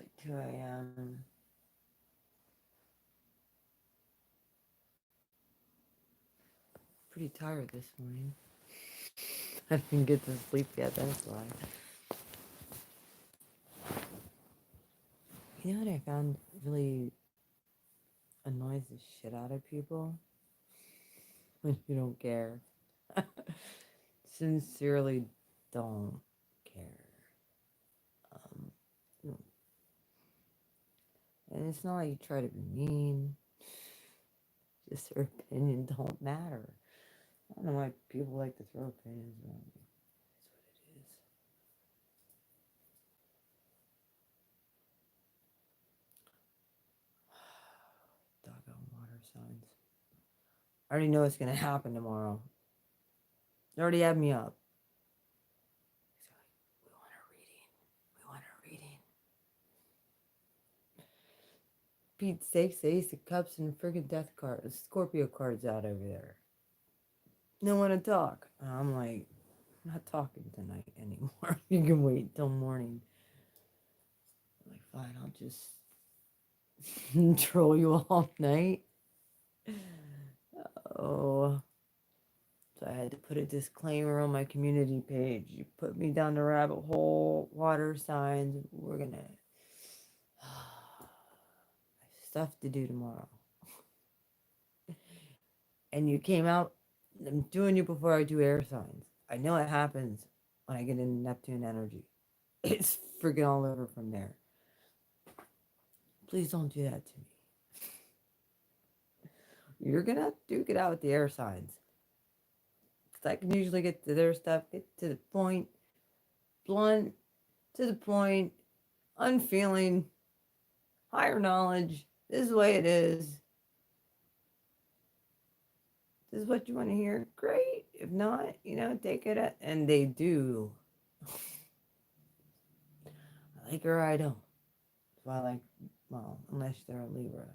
like 2 a.m. Pretty tired this morning. I didn't get to sleep yet, that's why. You know what I found really annoys the shit out of people? When you don't care. Sincerely don't care. Um, and it's not like you try to be mean. Just their opinion don't matter. I don't know why people like to throw opinions around me. That's what it is. Doggone water signs. I already know what's gonna happen tomorrow. They already have me up. He's like, we want a reading. We want a reading. Pete's sakes, the Ace of Cups and friggin' Death card, Scorpio cards out over there. No one to talk. I'm like, I'm not talking tonight anymore. You can wait till morning. I'm like, fine, I'll just troll you all night. Oh. So I had to put a disclaimer on my community page. You put me down the rabbit hole, water signs. We're gonna I have stuff to do tomorrow. And you came out. I'm doing you before I do air signs. I know it happens when I get in Neptune energy. It's freaking all over from there. Please don't do that to me. You're gonna have to duke it out with the air signs. Because I can usually get to their stuff, get to the point, blunt, to the point, unfeeling, higher knowledge. This is the way it is. This is what you want to hear. Great. If not, take it. And they do. I like her, I don't. That's why I like, well, unless they're a Libra.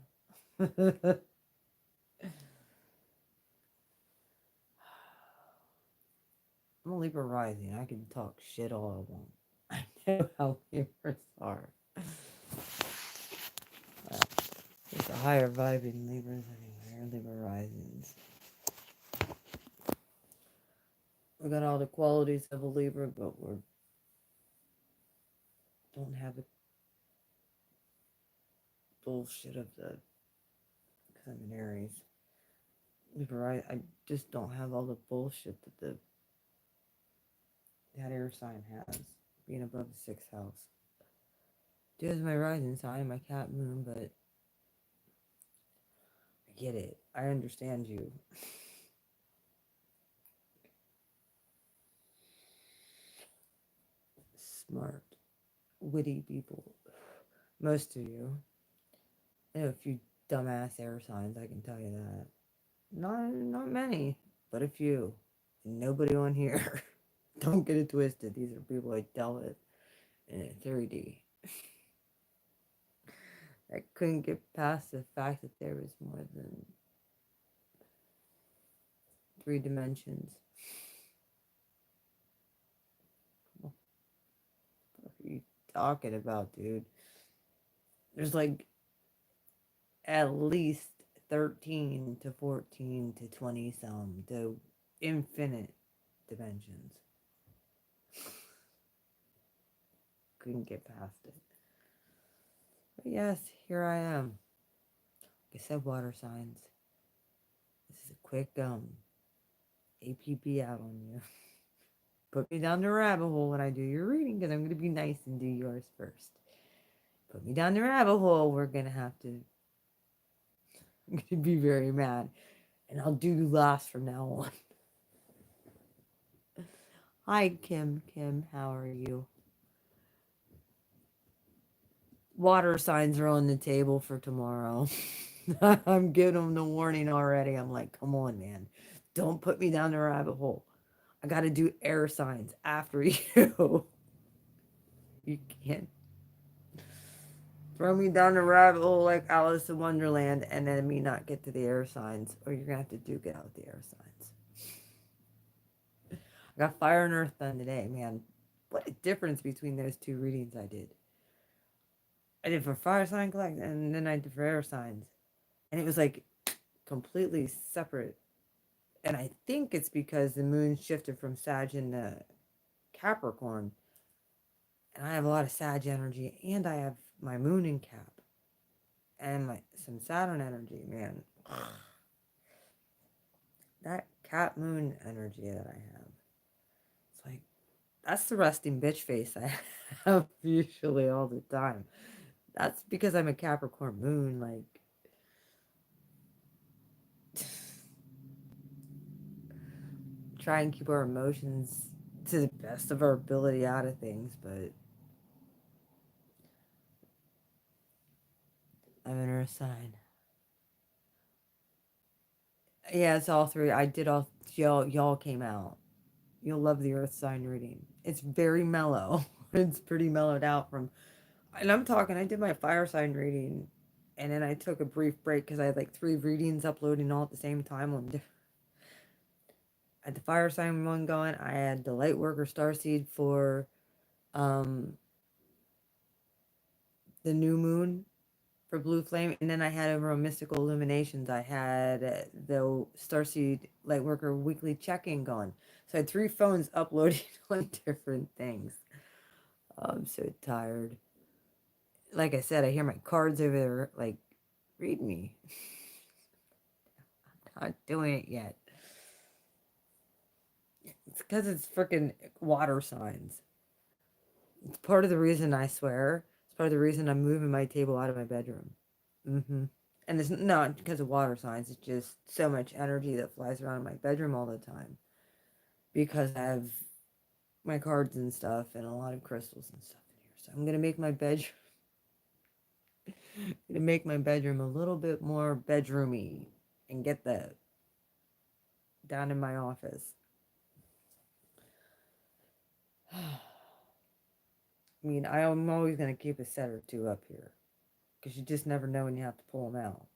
I'm a Libra rising. I can talk shit all I want. I know how Libras are. It's a higher vibing Libras anyway, Libra risings. We got all the qualities of a Libra, but we don't have the bullshit of the because I'm an Aries. Libra, I just don't have all the bullshit that that air sign has, being above the 6th house. It is my rising sign, my cat moon, but I get it. I understand you. Smart, witty people. Most of you. I know a few dumbass air signs, I can tell you that. Not many, but a few. And nobody on here. Don't get it twisted. These are people I dealt with in 3D. I couldn't get past the fact that there was more than 3 dimensions. What are you talking about, dude? There's like at least 13 to 14 to 20 some to infinite dimensions. Couldn't get past it. But yes, here I am. Like I said, water signs. This is a quick APB out on you. Put me down the rabbit hole when I do your reading, because I'm going to be nice and do yours first. Put me down the rabbit hole, we're going to have to... I'm going to be very mad. And I'll do last from now on. Hi, Kim. Kim, how are you? Water signs are on the table for tomorrow. I'm giving them the warning already. I'm like, come on, man. Don't put me down the rabbit hole. I got to do air signs after you. You can't throw me down the rabbit hole like Alice in Wonderland and then me not get to the air signs, or you're going to have to duke it out with the air signs. I got fire and earth done today, man. What a difference between those 2 readings I did. I did for fire sign collect, and then I did for air signs, and it was like completely separate. And I think it's because the moon shifted from Sag into Capricorn, and I have a lot of Sag energy, and I have my moon in Cap, and my some Saturn energy. Man, that Cap moon energy that I have, it's like that's the resting bitch face I have usually all the time. That's because I'm a Capricorn moon, like try and keep our emotions to the best of our ability out of things, but I'm an earth sign. Yeah, it's all three. I did all y'all came out. You'll love the earth sign reading. It's very mellow. It's pretty mellowed out from and I'm talking I did my fire sign reading and then I took a brief break because I had like three readings uploading all at the same time on I had the fire sign one going. I had the light worker starseed for um the new moon for Blue Flame, and then I had over on Mystical Illuminations. I had the Starseed Lightworker weekly check-in going. So I had three phones uploading on different things. Oh, I'm so tired. Like I said, I hear my cards over there, like, read me. I'm not doing it yet. It's because it's freaking water signs. It's part of the reason I swear. It's part of the reason I'm moving my table out of my bedroom. Mm-hmm. And it's not because of water signs, it's just so much energy that flies around in my bedroom all the time. Because I have my cards and stuff and a lot of crystals and stuff in here. So I'm gonna make my bedroom gonna make my bedroom a little bit more bedroomy and get that down in my office. I mean, I'm always gonna keep a set or two up here. Because you just never know when you have to pull them out.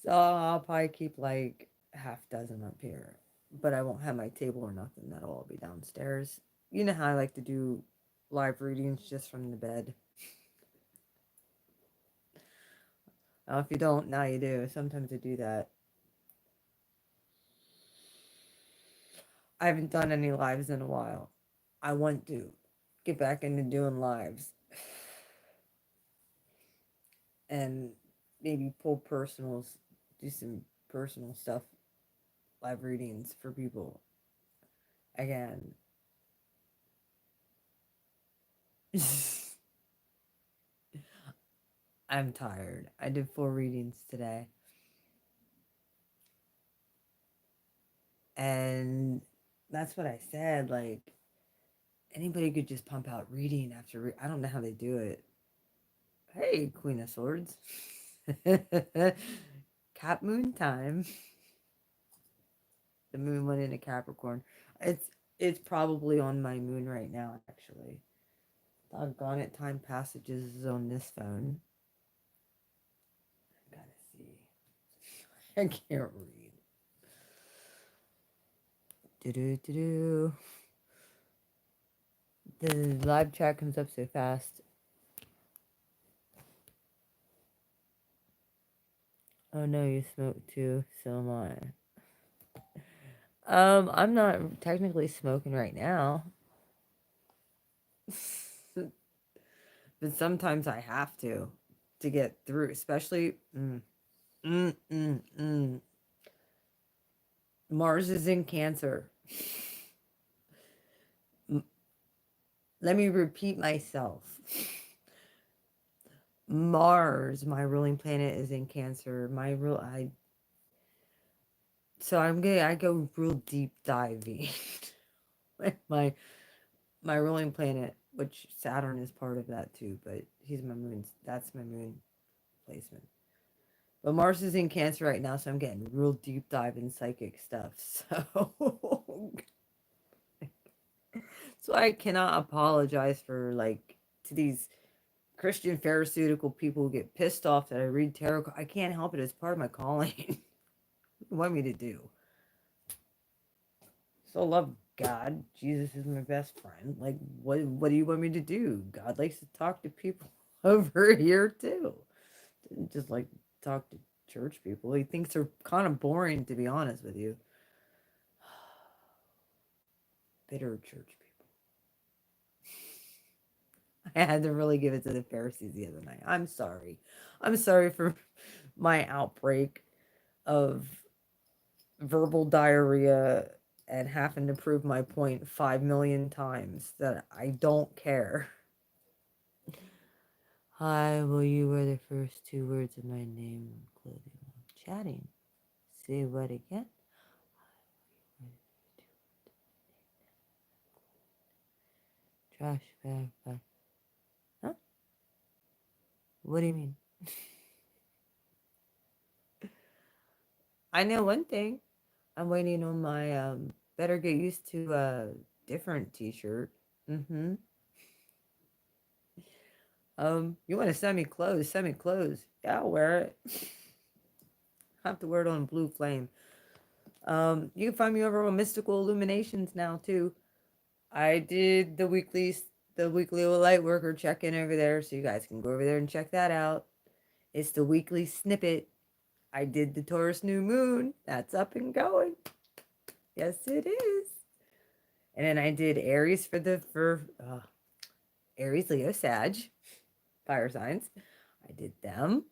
So I'll probably keep like a half dozen up here. But I won't have my table or nothing. That'll all be downstairs. You know how I like to do live readings just from the bed. If you don't, now you do. Sometimes I do that. I haven't done any lives in a while. I want to get back into doing lives and maybe pull personals, do some personal stuff, live readings for people again. I'm tired. I did 4 readings today. And that's what I said. Like, anybody could just pump out reading after. I don't know how they do it. Hey, Queen of Swords. Cap moon time. The moon went into Capricorn. It's probably on my moon right now, actually. Doggone it, time passages is on this phone. I gotta see. I can't read. Do. The live chat comes up so fast. Oh no, you smoke too, so am I. I'm not technically smoking right now. But sometimes I have to get through, especially mm, mm, mm. Mars is in Cancer. Let me repeat myself. Mars, my ruling planet, is in Cancer. So I go real deep diving with my ruling planet, which Saturn is part of that too, but that's my moon placement. But Mars is in Cancer right now, so I'm getting real deep dive in psychic stuff. So I cannot apologize for like to these Christian pharisaical people who get pissed off that I read tarot. I can't help it. It's part of my calling. What do you want me to do? Still love God. Jesus is my best friend. Like, what do you want me to do? God likes to talk to people over here too. Didn't just like talk to church people. He thinks they're kind of boring, to be honest with you. Bitter church people. I had to really give it to the Pharisees the other night. I'm sorry. I'm sorry for my outbreak of verbal diarrhea and having to prove my point 5 million times that I don't care. Hi, will you wear the first two words of my name on clothing while chatting? Say what again? Trash bag, bag. Huh? What do you mean? I know one thing. I'm waiting on my better get used to a different t-shirt. Mm-hmm. You want to send me clothes? Send me clothes. Yeah, I'll wear it. I have to wear it on Blue Flame. You can find me over on Mystical Illuminations now too. I did the weekly light worker check-in over there, so you guys can go over there and check that out. It's the weekly snippet. I did the Taurus new moon. That's up and going. Yes, it is. And then I did Aries for Aries, Leo, Sag, fire signs. I did them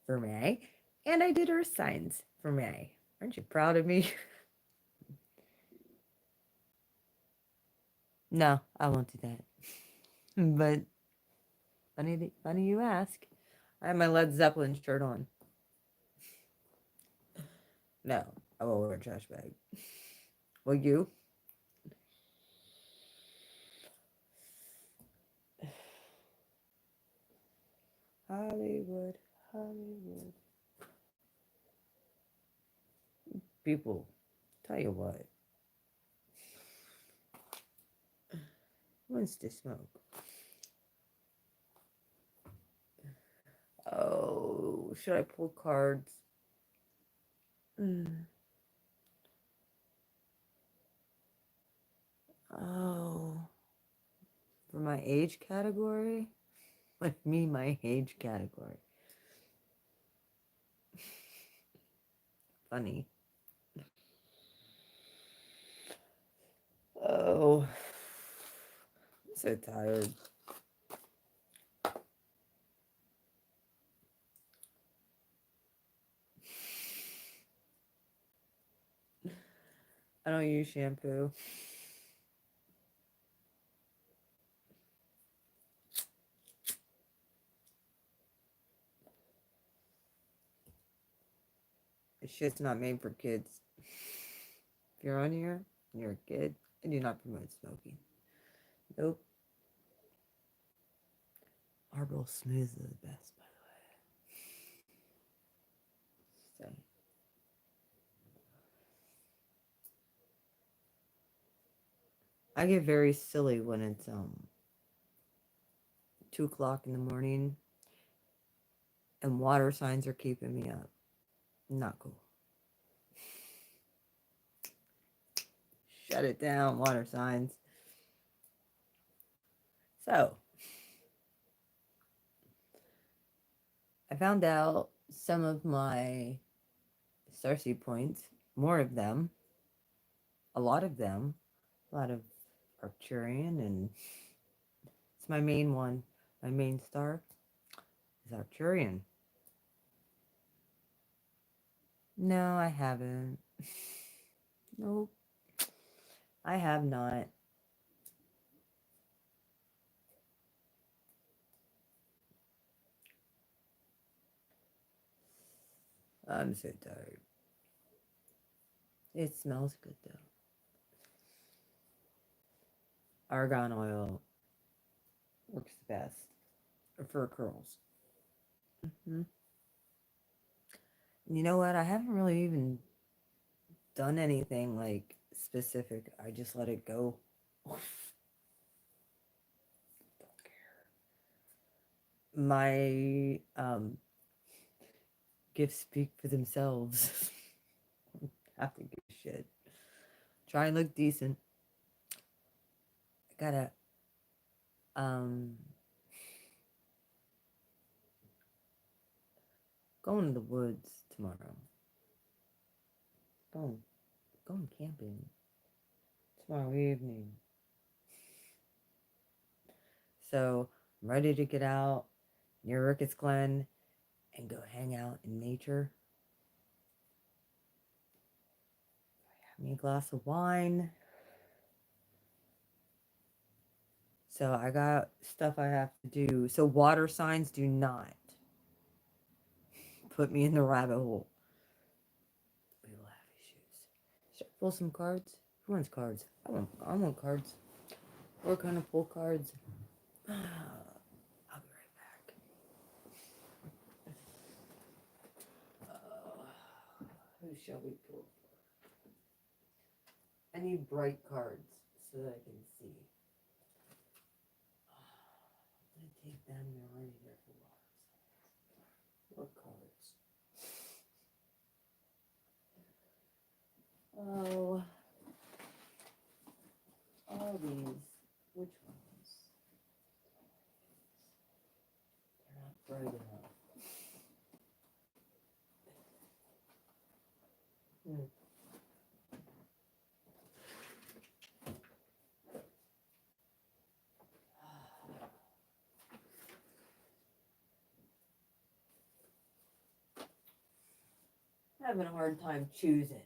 for May, and I did Earth signs for May. Aren't you proud of me? No, I won't do that. But funny you ask. I have my Led Zeppelin shirt on. No, I will wear a trash bag. Will you? Hollywood, Hollywood. People, tell you what. Who wants to smoke? Oh, should I pull cards? Oh, for my age category? What me, my age category? Funny. Oh, I'm so tired. I don't use shampoo. This shit's not made for kids. If you're on here and you're a kid, I do not promote smoking. Nope. Arbol Smooth is the best, by the way. So, I get very silly when it's 2 o'clock in the morning and water signs are keeping me up. Not cool. Shut it down, water signs. So, I found out some of my starseed points, more of them, a lot of them, a lot of Arcturian, and it's my main one. My main star is Arcturian. No, I haven't. Nope, I have not. I'm so tired. It smells good though. Argan oil works best for curls. Mm-hmm. You know what? I haven't really even done anything like specific. I just let it go. My gifts speak for themselves. Have to give a shit. Try and look decent. gotta go into the woods tomorrow. Going camping tomorrow evening. So I'm ready to get out near Ricketts Glen and go hang out in nature. Have me a glass of wine. So I got stuff I have to do. So water signs do not put me in the rabbit hole. We will have issues. Should I pull some cards? Who wants cards? I want cards. We're gonna pull cards. I'll be right back. Who shall we pull for? I need bright cards so that I can see. I'm gonna take them. They're already there for water. What cards? Oh, all these. Which ones? They're not bright enough. Having a hard time choosing.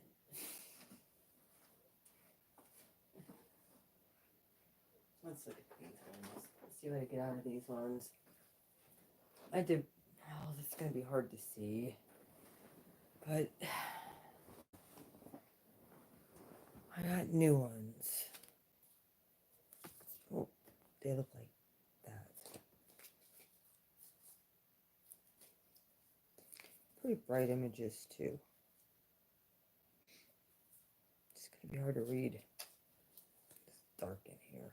Let's look at these ones. Let's see what I get out of these ones. I did. Oh, this is gonna be hard to see, but I got new ones. Oh, they look like that. Pretty bright images too. It's gonna be hard to read. It's dark in here.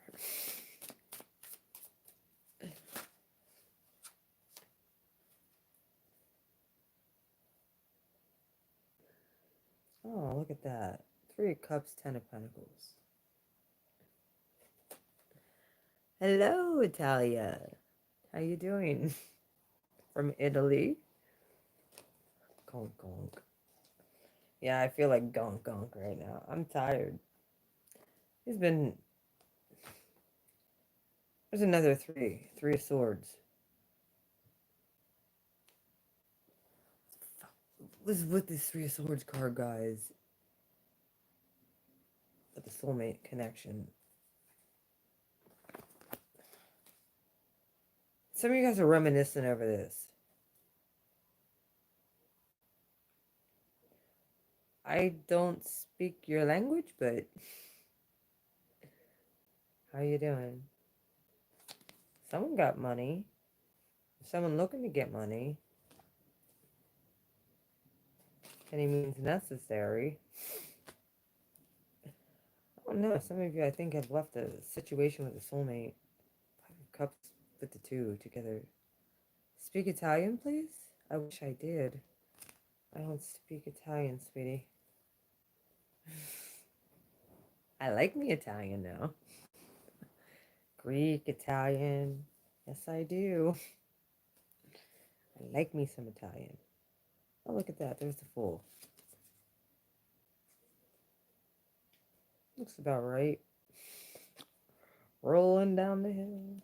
Oh, look at that. 3 of Cups, 10 of Pentacles. Hello, Italia. How you doing? From Italy? Gonk, gonk. Yeah, I feel like gonk, gonk right now. I'm tired. There's another 3. 3 of Swords. What is with this 3 of Swords card, guys? With the soulmate connection. Some of you guys are reminiscent over this. I don't speak your language, but how you doing? Someone got money. Someone looking to get money. Any means necessary. I don't know. Some of you, I think, have left a situation with a soulmate. 5 of Cups with the 2 together. Speak Italian, please? I wish I did. I don't speak Italian, sweetie. I like me Italian now. Greek, Italian. Yes, I do. I like me some Italian. Oh, look at that. There's the Fool. Looks about right. Rolling down the hill.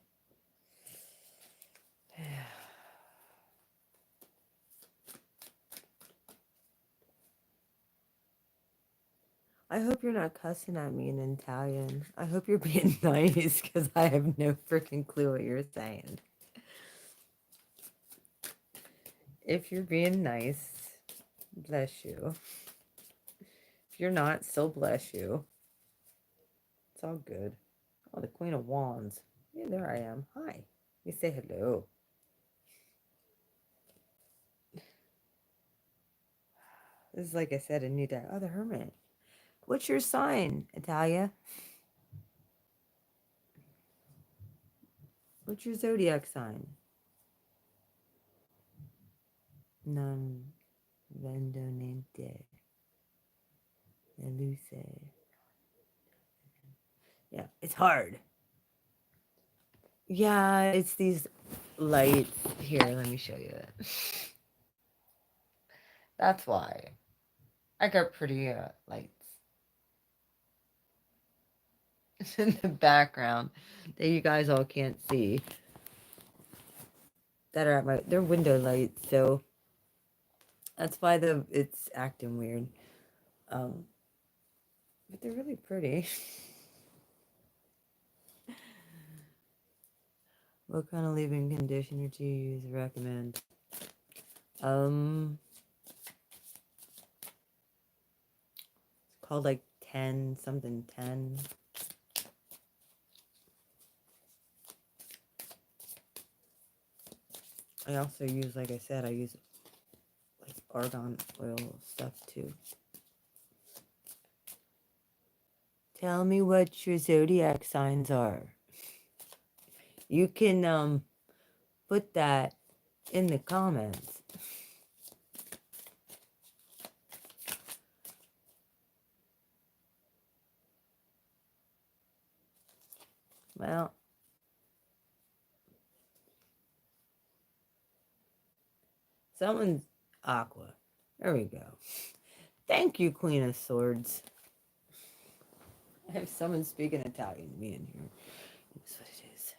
I hope you're not cussing at me in Italian. I hope you're being nice because I have no freaking clue what you're saying. If you're being nice, bless you. If you're not, still bless you. It's all good. Oh, the Queen of Wands. Yeah, there I am. Hi. You say hello. This is, like I said, a new deck. Oh, the Hermit. What's your sign, Italia? What's your zodiac sign? Non vendonente. Eluce. Yeah, it's hard. Yeah, it's these lights. Here, let me show you it. That's why. I got pretty lights in the background that you guys all can't see. That are at they're window lights, so that's why it's acting weird. But they're really pretty. What kind of leave-in conditioner do you use? Recommend? It's called like 10 something 10. I also use, like I said, I use like argan oil stuff too. Tell me what your zodiac signs are. You can put that in the comments. Well, someone's aqua. There we go. Thank you, Queen of Swords. I have someone speaking Italian to me in here. That's what it is.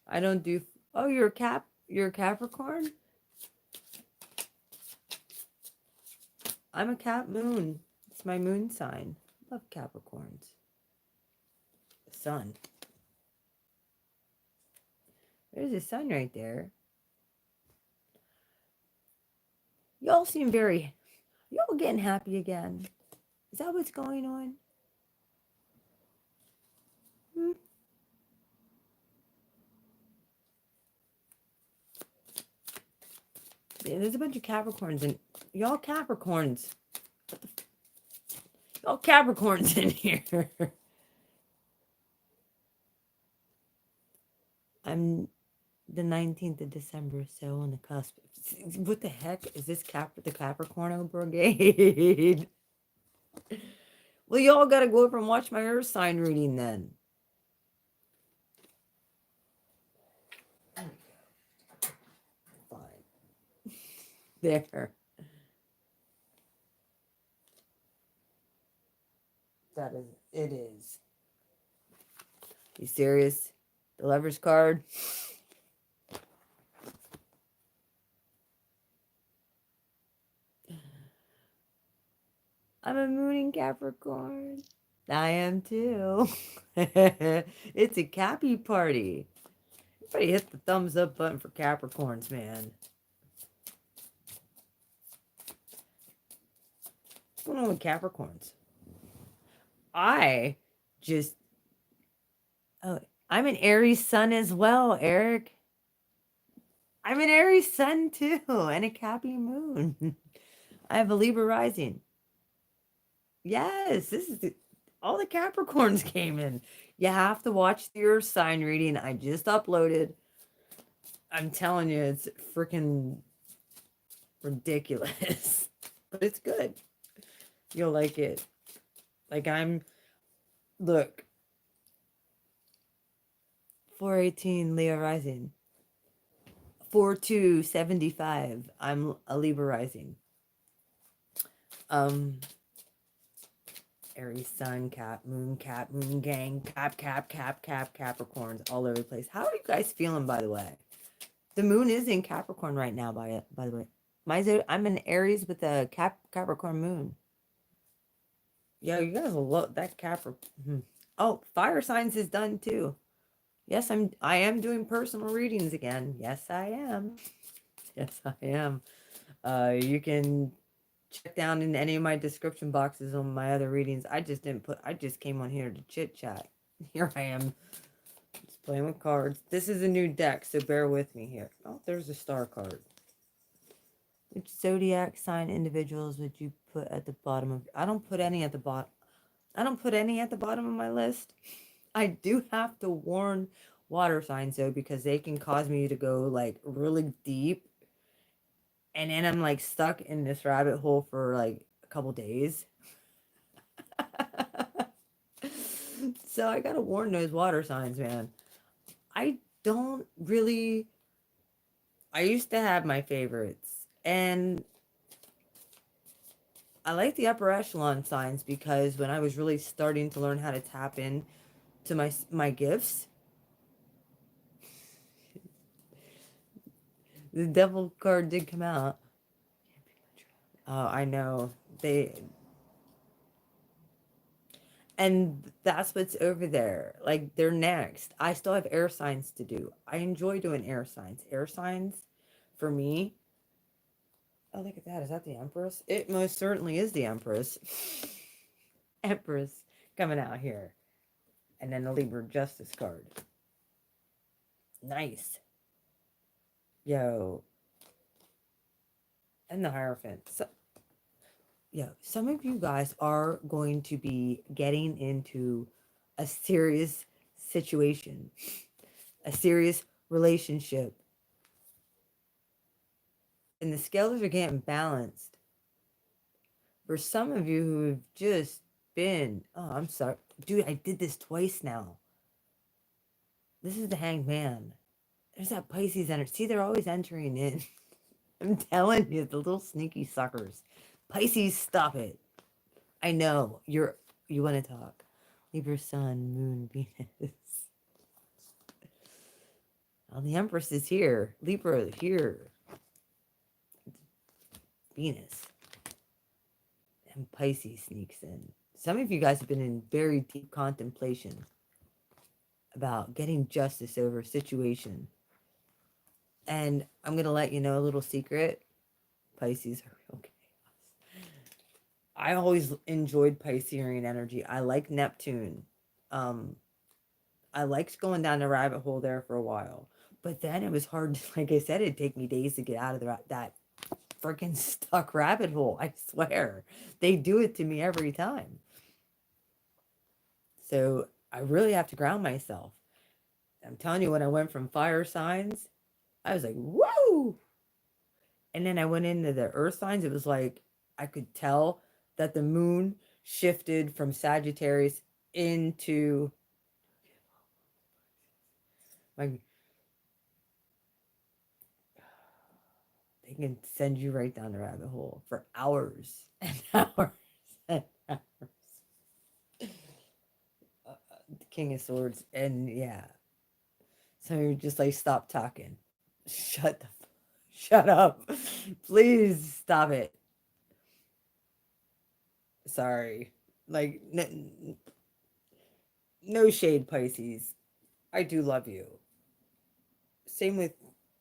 I don't do. Oh, you're a Capricorn? I'm a Cap moon. It's my moon sign. Love Capricorns. The sun. There's a sun right there. Y'all seem y'all getting happy again. Is that what's going on? Yeah, there's a bunch of Capricorns and y'all Capricorns. Y'all Capricorns in here. I'm the 19th of December, so on the cusp. What the heck? Is this the Capricorno Brigade? Well, y'all gotta go over and watch my Earth sign reading then. Fine. There. It is. You serious? The Lover's card? I'm a moon in Capricorn. I am too. It's a Cappy party. Everybody hit the thumbs up button for Capricorns, man. What's going on with Capricorns? I'm an Aries sun as well, Eric. I'm an Aries sun too, and a Cappy moon. I have a Libra rising. Yes, all the Capricorns came in. You have to watch the Earth sign reading I just uploaded. I'm telling you, it's freaking ridiculous. But it's good. You'll like it. Like look. 418 Leo rising. 4275. I'm a Libra rising. Aries sun, Cap, moon gang, Capricorns all over the place. How are you guys feeling, by the way? The moon is in Capricorn right now, by the way. I'm an Aries with a Capricorn moon. Yeah, you guys will love that Capricorn. Oh, fire signs is done too. Yes, I am doing personal readings again. Yes, I am. Yes, I am. You can check down in any of my description boxes on my other readings. I just came on here to chit chat. Here I am. Just playing with cards. This is a new deck, so bear with me here. Oh, there's a star card. Which zodiac sign individuals would you put at the bottom of? I don't put any at the bottom. I don't put any at the bottom of my list. I do have to warn water signs though, because they can cause me to go like really deep And then I'm like stuck in this rabbit hole for like a couple days. So I gotta warn those water signs, man. I don't really. I used to have my favorites, and I like the upper echelon signs because when I was really starting to learn how to tap in to my gifts, the devil card did come out. Oh, I know. And that's what's over there. Like, they're next. I still have air signs to do. I enjoy doing air signs. Air signs, for me. Oh, look at that. Is that the Empress? It most certainly is the Empress. Empress coming out here. And then the Libra Justice card. Nice. Yo. And the Hierophant. So, yeah, some of you guys are going to be getting into a serious situation, a serious relationship. And the scales are getting balanced. For some of you who have just been, oh, I'm sorry. Dude, I did this twice now. This is the Hanged Man. There's that Pisces energy. See, they're always entering in. I'm telling you, the little sneaky suckers. Pisces, stop it. I know you want to talk. Libra, Sun, Moon, Venus. Well, the Empress is here. Libra here. Venus. And Pisces sneaks in. Some of you guys have been in very deep contemplation about getting justice over a situation. And I'm going to let you know a little secret. Pisces are real chaos. I always enjoyed Piscean energy. I like Neptune. I liked going down the rabbit hole there for a while. But then it was hard. Like I said, it'd take me days to get out of that freaking stuck rabbit hole. I swear. They do it to me every time. So I really have to ground myself. I'm telling you, when I went from fire signs, I was like, whoa! And then I went into the earth signs. It was like I could tell that the moon shifted from Sagittarius into my. They can send you right down the rabbit hole for hours and hours and hours. The King of Swords, and yeah. So you're just like, stop talking. Shut up. Please stop it. Sorry. Like, no shade, Pisces. I do love you. Same with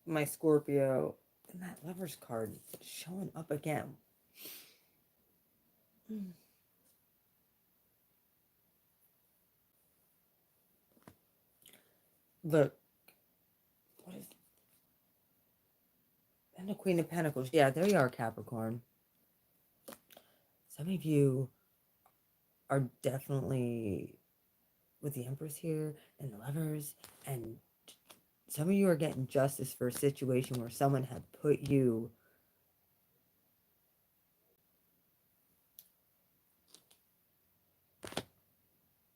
my Scorpio. And that Lover's card showing up again. Look. What is... And the Queen of Pentacles. Yeah, there you are, Capricorn. Some of you are definitely with the Empress here and the Lovers, and some of you are getting justice for a situation where someone had put you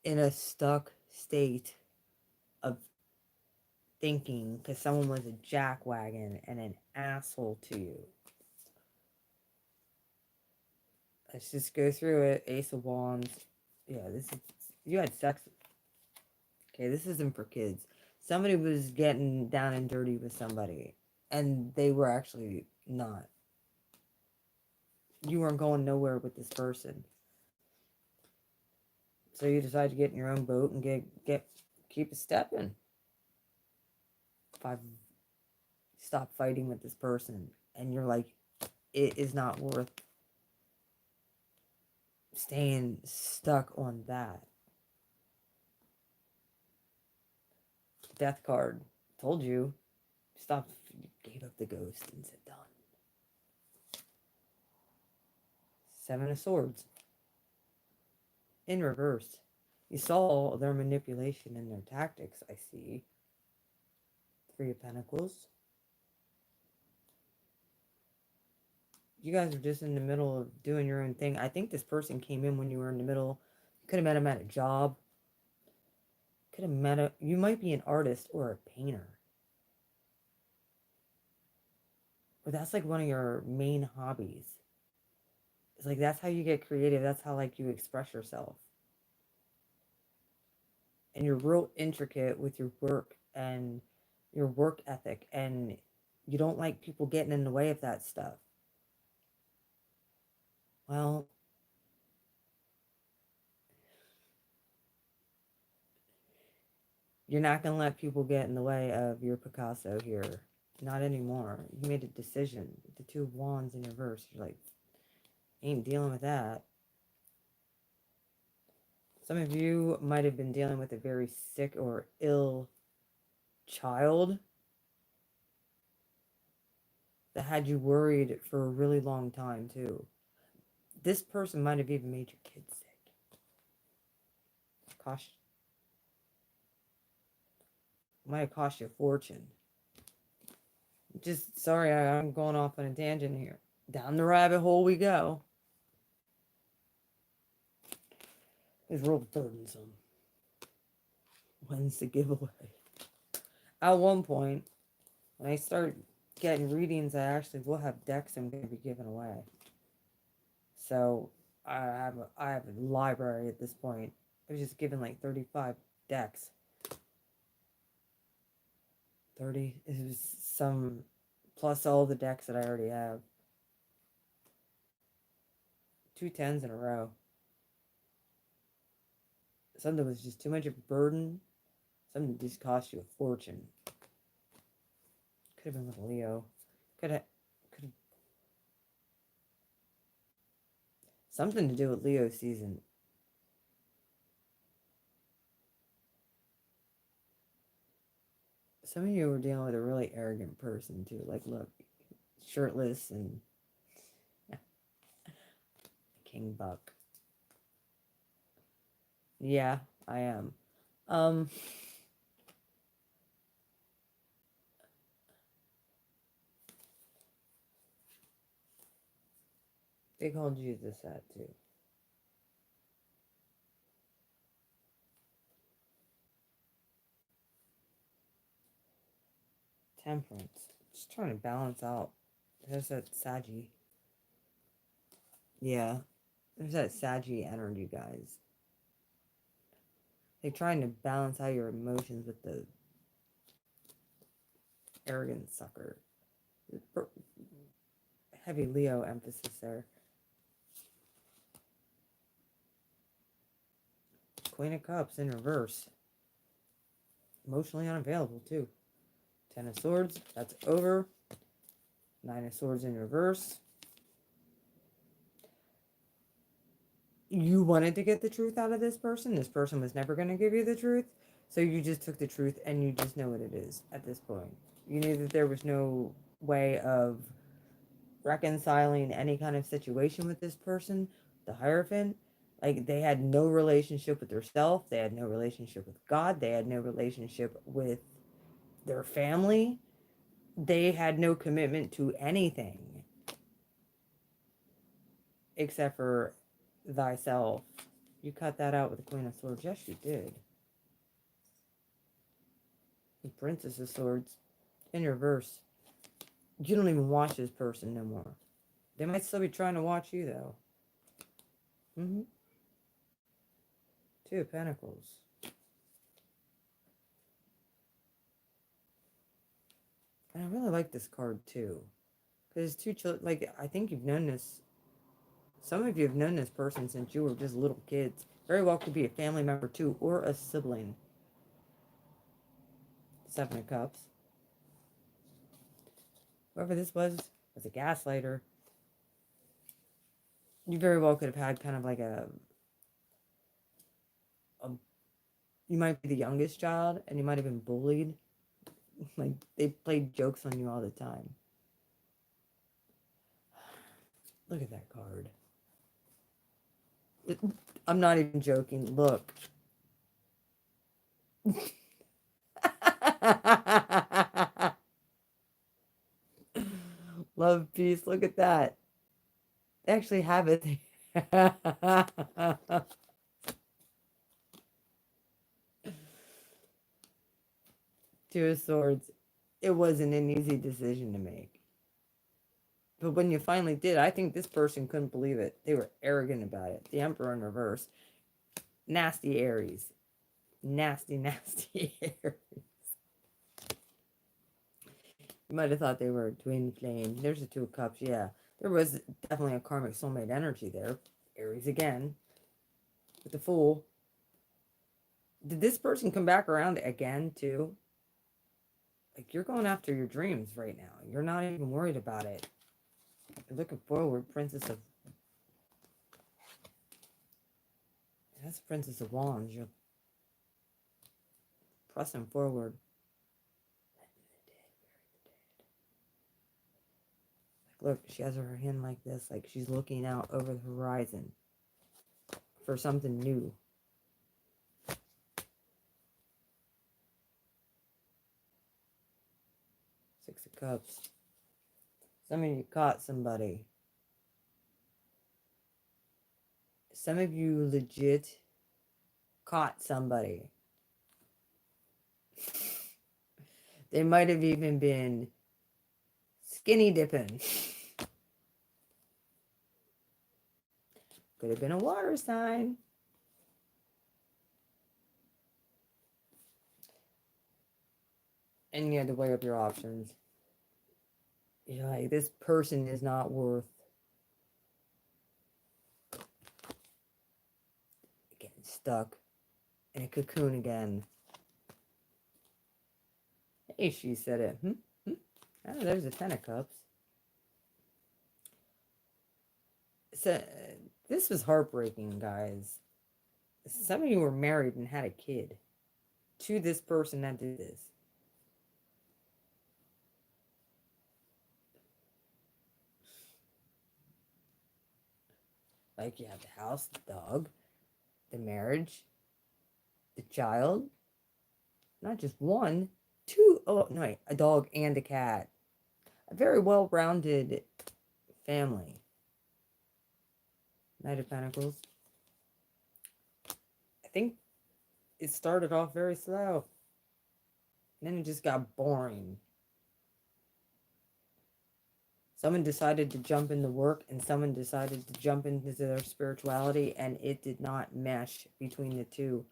in a stuck state of thinking because someone was a jackwagon and an asshole to you. Let's just go through it. Ace of Wands. Yeah, this is... You had sex. Okay, this isn't for kids. Somebody was getting down and dirty with somebody, and they were actually not. You weren't going nowhere with this person. So you decide to get in your own boat and keep it stepping. Stop fighting with this person, and you're like, it is not worth staying stuck on that. Death card. Told you. Stop. Gave up the ghost and said done. Seven of Swords. In reverse. You saw their manipulation and their tactics, I see. Three of Pentacles. You guys are just in the middle of doing your own thing. I think this person came in when you were in the middle. Could have met him at a job. Could have met a. You might be an artist or a painter. Or that's like one of your main hobbies. It's like that's how you get creative. That's how like you express yourself. And you're real intricate with your work and your work ethic, and you don't like people getting in the way of that stuff. Well, you're not going to let people get in the way of your Picasso here. Not anymore. You made a decision. The two of wands in reverse. You're like, ain't dealing with that. Some of you might have been dealing with a very sick or ill child that had you worried for a really long time, too. This person might have even made your kids sick. Cost, might have cost you a fortune. Just, sorry, I'm going off on a tangent here. Down the rabbit hole we go. It's real burdensome. When's the giveaway? At one point, when I start getting readings, I actually will have decks I'm going to be giving away. So I have a library at this point. I was just given like 35 decks. 30 is some plus all the decks that I already have. 2 10s in a row. Something was just too much of a burden. Something just cost you a fortune. Could have been with Leo. Could have something to do with Leo season. Some of you were dealing with a really arrogant person too. Like, look, shirtless and King Buck. Yeah, I am. They called Jesus that too. Temperance. Just trying to balance out. There's that Saggy. Yeah. There's that Saggy energy, guys. They're trying to balance out your emotions with the arrogant sucker. Heavy Leo emphasis there. Queen of Cups in reverse. Emotionally unavailable too. 10 of Swords. That's over. 9 of Swords in reverse. You wanted to get the truth out of this person. This person was never going to give you the truth. So you just took the truth and you just know what it is at this point. You knew that there was no way of reconciling any kind of situation with this person, the Hierophant. Like, they had no relationship with themselves. They had no relationship with God. They had no relationship with their family. They had no commitment to anything except for thyself. You cut that out with the Queen of Swords. Yes, you did. The Princess of Swords in reverse. You don't even watch this person no more. They might still be trying to watch you, though. Mm-hmm. 2 of Pentacles. And I really like this card, too. Because two children, like, I think you've known this, some of you have known this person since you were just little kids. Very well could be a family member, too, or a sibling. 7 of Cups. Whoever this was a gaslighter. You very well could have had kind of like a you might be the youngest child, and you might have been bullied. Like, they played jokes on you all the time. Look at that card. I'm not even joking. Look. Love, peace. Look at that. They actually have it. Two of Swords. It wasn't an easy decision to make. But when you finally did, I think this person couldn't believe it. They were arrogant about it. The Emperor in reverse. Nasty Aries. Nasty, nasty Aries. You might have thought they were a twin flame. There's the Two of Cups, yeah. There was definitely a karmic soulmate energy there. Aries again. With the Fool. Did this person come back around again, too? Like, you're going after your dreams right now. You're not even worried about it. You're looking forward, Princess of... That's Princess of Wands. You're pressing forward. Look, she has her hand like this, like she's looking out over the horizon for something new. Six of Cups. Some of you caught somebody. Some of you legit caught somebody. They might have even been skinny dipping. Could have been a water sign. And you had to weigh up your options. You're like, this person is not worth getting stuck in a cocoon again. Hey, she said it. Oh, there's a Ten of Cups. So, this was heartbreaking, guys. Some of you were married and had a kid to this person that did this. Like, you have the house, the dog, the marriage, the child. Not just one, two. Oh, no, wait, a dog and a cat. A very well-rounded family. Knight of Pentacles. I think it started off very slow. And then it just got boring. Someone decided to jump into work and someone decided to jump into their spirituality, and it did not mesh between the two.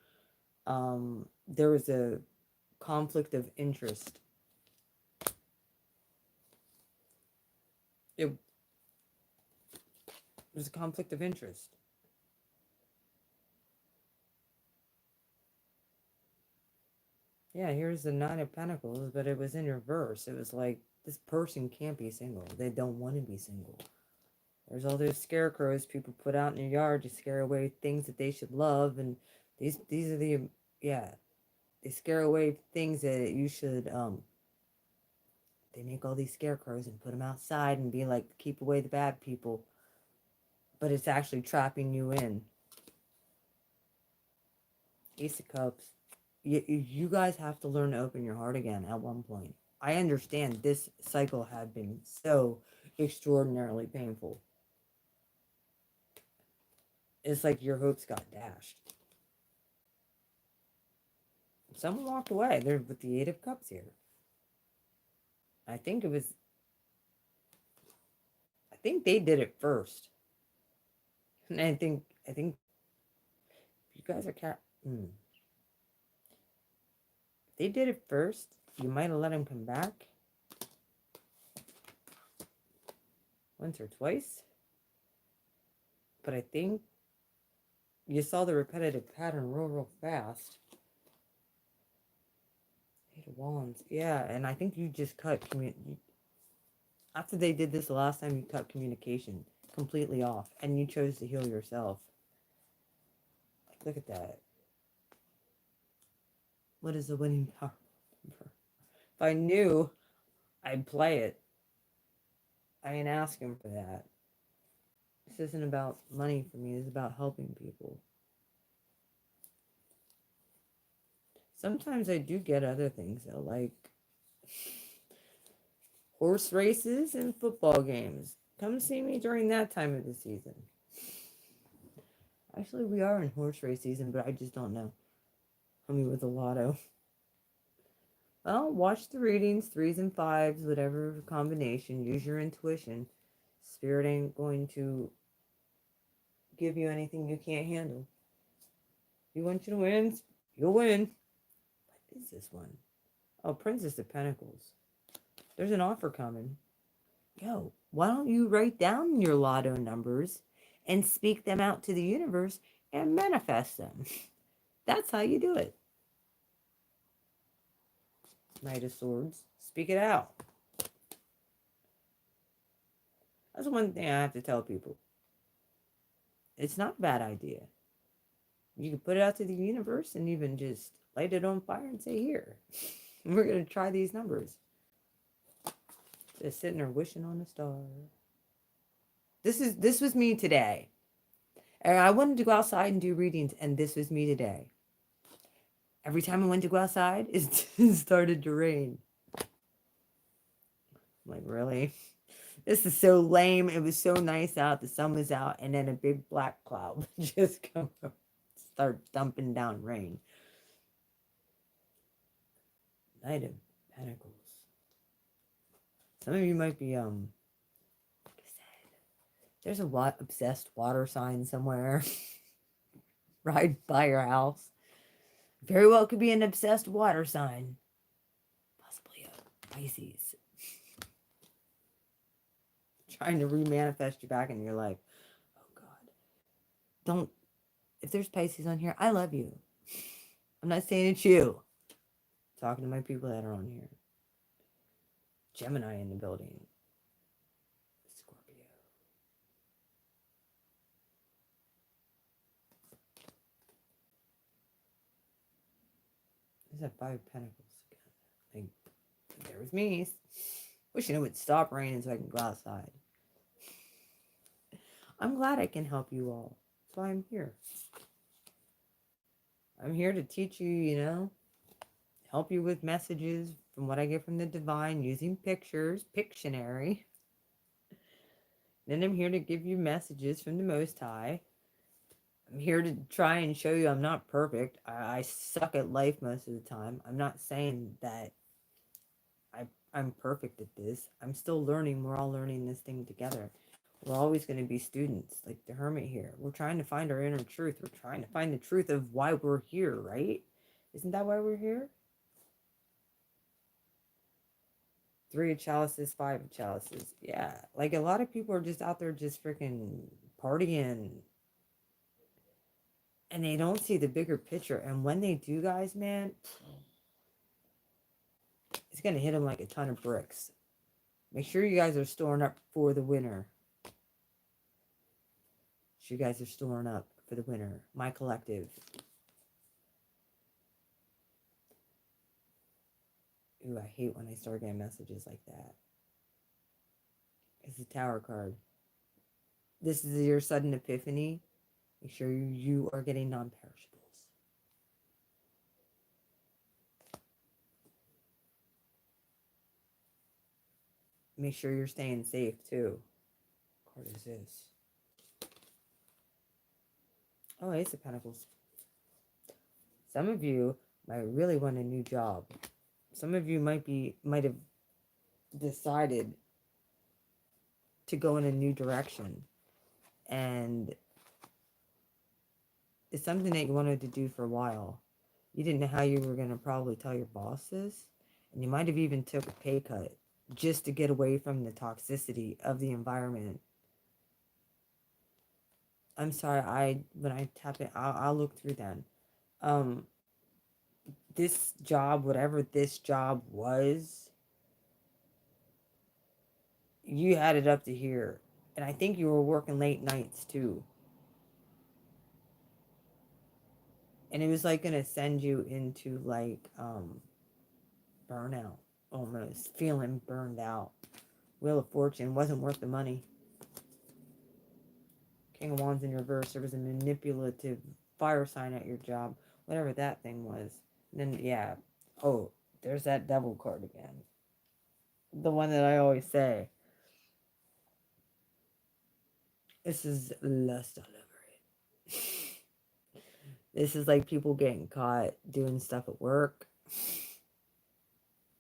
There was a conflict of interest. It was a conflict of interest. Yeah, here's the Nine of Pentacles, but it was in reverse. It was like, this person can't be single. They don't want to be single. There's all those scarecrows people put out in your yard to scare away things that they should love, and these are the, yeah, they scare away things that you should, they make all these scarecrows and put them outside and be like, keep away the bad people, but it's actually trapping you in. Ace of Cups. You guys have to learn to open your heart again at one point. I understand this cycle had been so extraordinarily painful. It's like your hopes got dashed. Someone walked away. They're with the Eight of Cups here. I think they did it first. And I think you guys are they did it first. You might have let him come back once or twice. But I think you saw the repetitive pattern real fast. Eight of Wands. Yeah, and I think you just cut after they did this the last time, you cut communication completely off, and you chose to heal yourself. Like, look at that. What is the winning power number? If I knew, I'd play it. I ain't asking for that. This isn't about money for me. This is about helping people. Sometimes I do get other things, though, like horse races and football games. Come see me during that time of the season. Actually, we are in horse race season, but I just don't know. I mean, with the lotto. Well, watch the readings, threes and fives, whatever combination. Use your intuition. Spirit ain't going to give you anything you can't handle. If you want you to win, you'll win. What is this one? Oh, Princess of Pentacles. There's an offer coming. Yo, why don't you write down your lotto numbers and speak them out to the universe and manifest them? That's how you do it. Knight of Swords. Speak it out. That's one thing I have to tell people. It's not a bad idea. You can put it out to the universe and even just light it on fire and say, here, we're going to try these numbers. Just sitting there wishing on a star. This was me today. And I wanted to go outside and do readings, and this was me today. Every time I went to go outside, it started to rain. I'm like, really? This is so lame. It was so nice out. The sun was out, and then a big black cloud just come up, start dumping down rain. Knight of Pentacles. Some of you might be, there's a obsessed water sign somewhere right by your house. Very well could be an obsessed water sign. Possibly a Pisces. Trying to re-manifest you back in your life. Oh, God. Don't, if there's Pisces on here, I love you. I'm not saying it's you. I'm talking to my people that are on here. Gemini in the building. Scorpio. There's that Five of Pentacles again. Like, there was me. Wishing it would stop raining so I can go outside. I'm glad I can help you all. That's why I'm here. I'm here to teach you, you know, help you with messages from what I get from the divine using pictures, Pictionary. Then I'm here to give you messages from the Most High. I'm here to try and show you I'm not perfect. I suck at life most of the time. I'm not saying that I'm perfect at this. I'm still learning. We're all learning this thing together. We're always going to be students, like the hermit here. We're trying to find our inner truth. We're trying to find the truth of why we're here, right? Isn't that why we're here? Three of chalices, five of chalices. Yeah, like a lot of people are just out there just freaking partying. And they don't see the bigger picture. And when they do, guys, man, it's going to hit them like a ton of bricks. Make sure you guys are storing up for the winter. You guys are storing up for the winter. My collective. Ooh, I hate when I start getting messages like that. It's a Tower card. This is your sudden epiphany. Make sure you are getting non-perishables. Make sure you're staying safe too. What card is this? Oh, Ace of Pentacles. Some of you might really want a new job. Some of you might have decided to go in a new direction. And it's something that you wanted to do for a while. You didn't know how you were going to probably tell your boss this. And you might have even took a pay cut just to get away from the toxicity of the environment. I'm sorry, when I tap it, I'll look through then. This job, whatever this job was, you had it up to here. And I think you were working late nights too. And it was like going to send you into like burnout, almost feeling burned out. Wheel of Fortune wasn't worth the money. King of Wands in reverse. There was a manipulative fire sign at your job, whatever that thing was. And then, yeah. Oh, there's that Devil card again. The one that I always say. This is lust all over it. This is like people getting caught doing stuff at work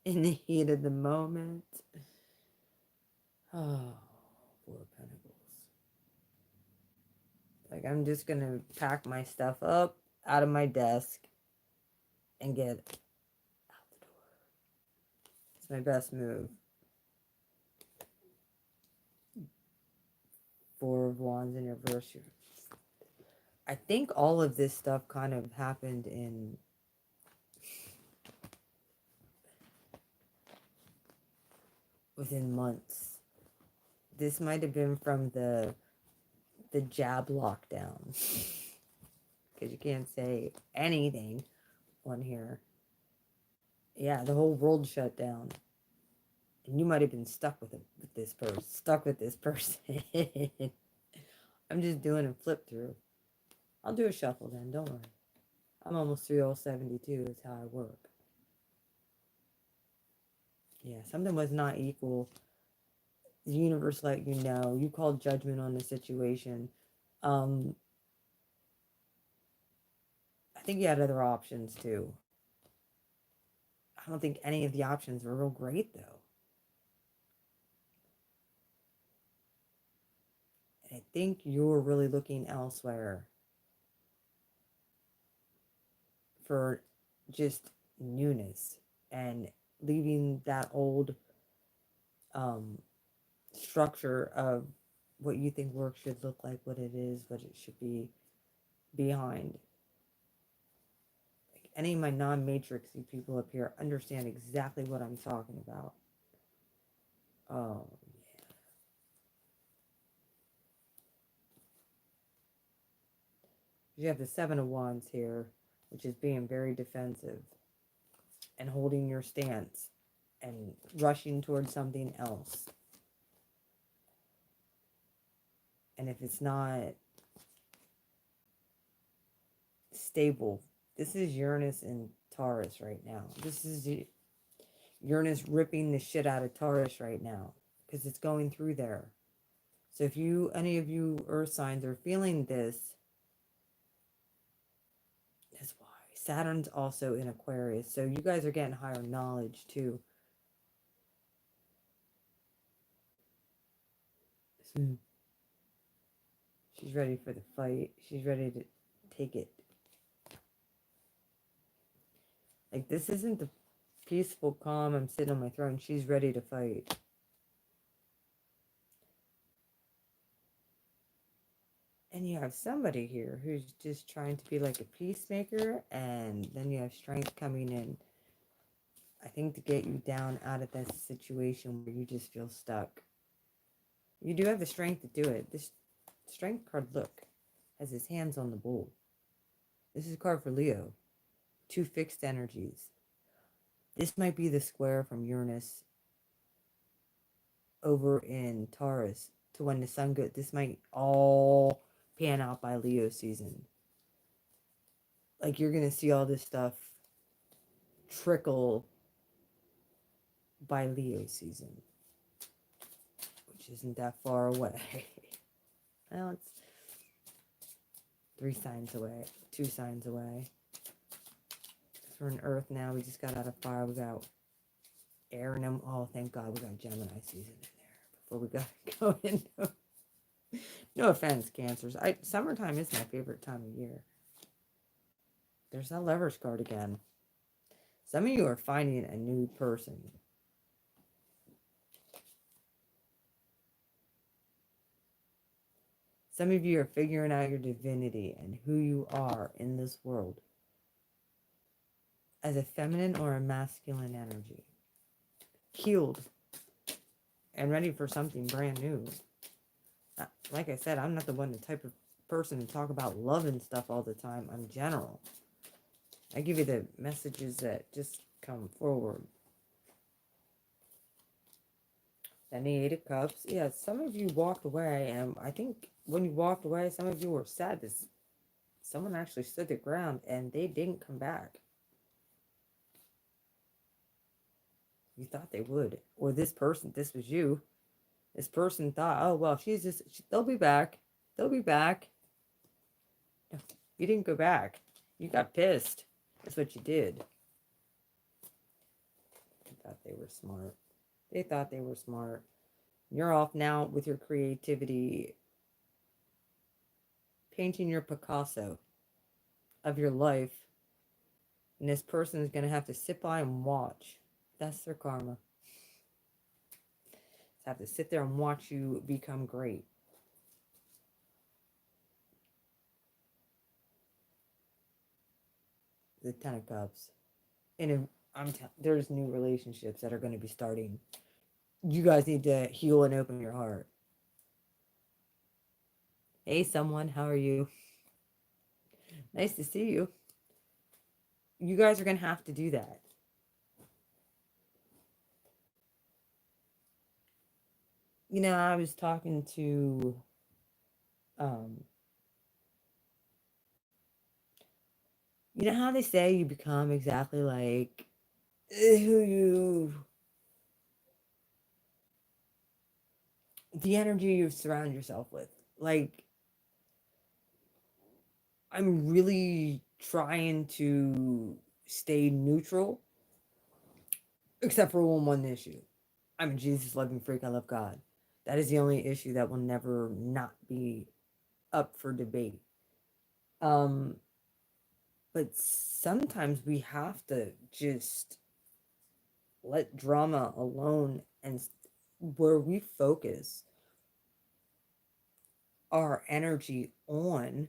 in the heat of the moment. Oh, Four of Pentacles. Like, I'm just gonna pack my stuff up out of my desk and get out the door. It's my best move. Four of Wands in reverse. I think all of this stuff kind of happened within months. This might have been from the jab lockdown. Because you can't say anything on here. Yeah, the whole world shut down. And you might have been stuck with this person. I'm just doing a flip through. I'll do a shuffle then, don't worry. I'm almost through all 72, that's how I work. Yeah, something was not equal. The universe let you know. You called judgment on the situation. I think you had other options too. I don't think any of the options were real great though. And I think you're really looking elsewhere for just newness and leaving that old structure of what you think work should look like, what it is, what it should be behind. Like any of my non-matrixy people up here understand exactly what I'm talking about. Oh, yeah. You have the Seven of Wands here, which is being very defensive and holding your stance and rushing towards something else. And if it's not stable, this is Uranus and Taurus right now. This is Uranus ripping the shit out of Taurus right now because it's going through there. So if any of you earth signs are feeling this, that's why. Saturn's also in Aquarius. So you guys are getting higher knowledge too. She's ready for the fight. She's ready to take it. Like, this isn't the peaceful, calm, I'm sitting on my throne. She's ready to fight. And you have somebody here who's just trying to be like a peacemaker, and then you have strength coming in, I think, to get you down out of this situation where you just feel stuck. You do have the strength to do it. This strength card, look, has his hands on the bull. This is a card for Leo. Two fixed energies. This might be the square from Uranus over in Taurus to when the sun goes. This might all pan out by Leo season. Like, you're going to see all this stuff trickle by Leo season, which isn't that far away. Well, it's 3 signs away, 2 signs away. We're in Earth now. We just got out of fire. We got air, and then, oh, thank God, we got Gemini season in there before we got to go into. No offense, Cancers. Summertime is my favorite time of year. There's that Lovers card again. Some of you are finding a new person. Some of you are figuring out your divinity and who you are in this world as a feminine or a masculine energy. Healed and ready for something brand new. Like I said, I'm not the type of person to talk about love and stuff all the time. I'm general. I give you the messages that just come forward. Then the 8 of Cups. Yeah, some of you walked away, and I think when you walked away, some of you were sad that someone actually stood their ground and they didn't come back. You thought they would. Or this was you. This person thought, oh, well, they'll be back. They'll be back. You didn't go back. You got pissed. That's what you did. They thought they were smart. They thought they were smart. You're off now with your creativity, painting your Picasso of your life. And this person is going to have to sit by and watch. That's their karma. Just have to sit there and watch you become great. The Ten of Cups. And there's new relationships that are going to be starting. You guys need to heal and open your heart. Hey, someone, how are you? Nice to see you. You guys are going to have to do that. You know, I was talking to you know how they say you become exactly like who you, the energy you surround yourself with. Like, I'm really trying to stay neutral, except for one issue. I'm a Jesus loving freak. I love God. That is the only issue that will never not be up for debate. Um, but sometimes we have to just let drama alone, and where we focus our energy on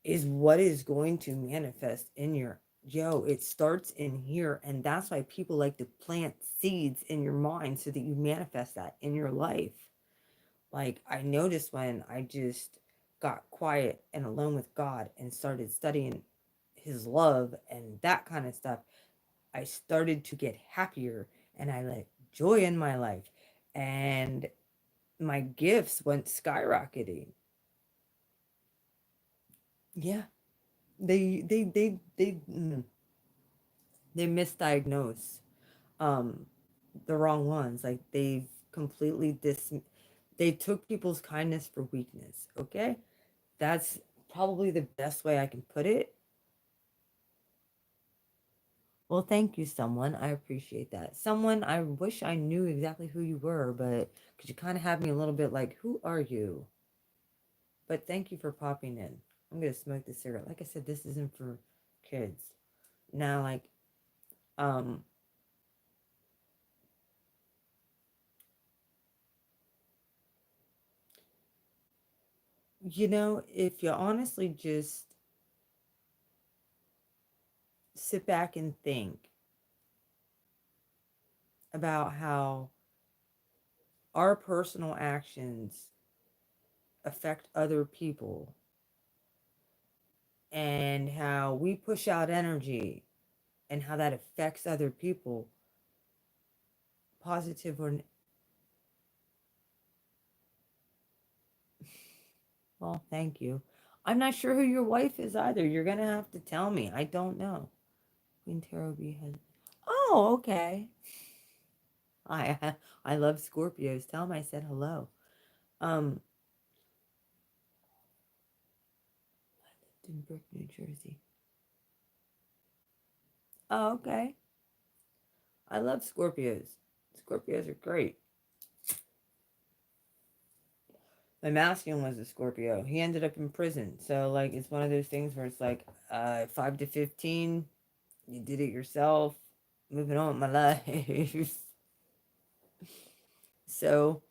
is what is going to manifest in your it starts in here. And that's why people like to plant seeds in your mind so that you manifest that in your life. Like, I noticed when I just got quiet and alone with God and started studying his love and that kind of stuff, I started to get happier and I let joy in my life, and my gifts went skyrocketing. Yeah, they misdiagnose um the wrong ones. Like, they've completely they took people's kindness for weakness. Okay, that's probably the best way I can put it. Well, thank you, someone. I appreciate that. Someone, I wish I knew exactly who you were, but because you kind of have me a little bit like, who are you? But thank you for popping in. I'm gonna smoke the cigarette. Like I said, this isn't for kids. Now, like, um, if you honestly just sit back and think about how our personal actions affect other people and how we push out energy and how that affects other people, positive or well, thank you. I'm not sure who your wife is either. You're gonna have to tell me. I don't know. Queen Tarot B has. Oh, okay. I I love Scorpios. Tell them I said hello. Um, I lived in Brook, New Jersey. Oh, okay. I love Scorpios. Scorpios are great. My masculine was a Scorpio. He ended up in prison. So, like, it's one of those things where it's like, 5 to 15, you did it yourself, moving on with my life. So,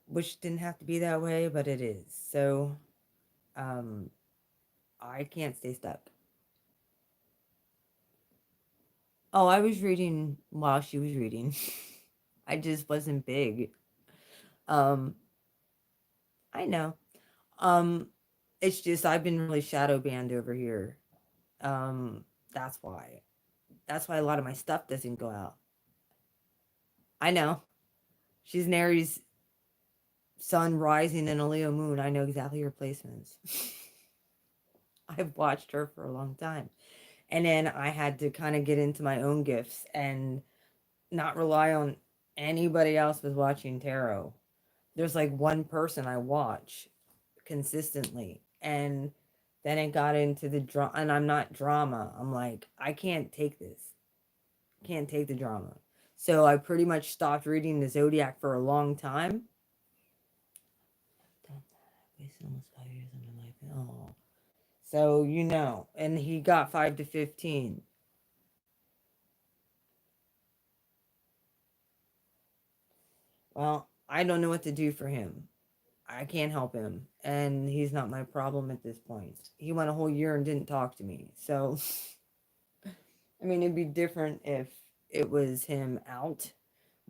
which didn't have to be that way, but it is. So, um, I can't stay stuck. Oh, I was reading while she was reading. I just wasn't big. Um, I know. Um, it's just I've been really shadow banned over here. Um, that's why. That's why a lot of my stuff doesn't go out. I know. She's an Aries sun rising and a Leo moon. I know exactly her placements. I've watched her for a long time. And then I had to kind of get into my own gifts and not rely on anybody else with watching tarot. There's like one person I watch consistently, and then it got into the drama, and I'm not drama. I'm like, I can't take this. Can't take the drama. So I pretty much stopped reading the zodiac for a long time. I wasted almost 5 years of my life. Oh, so and he got 5 to 15. Well, I don't know what to do for him. I can't help him, and he's not my problem at this point. He went a whole year and didn't talk to me. So, I mean, it'd be different if it was him out,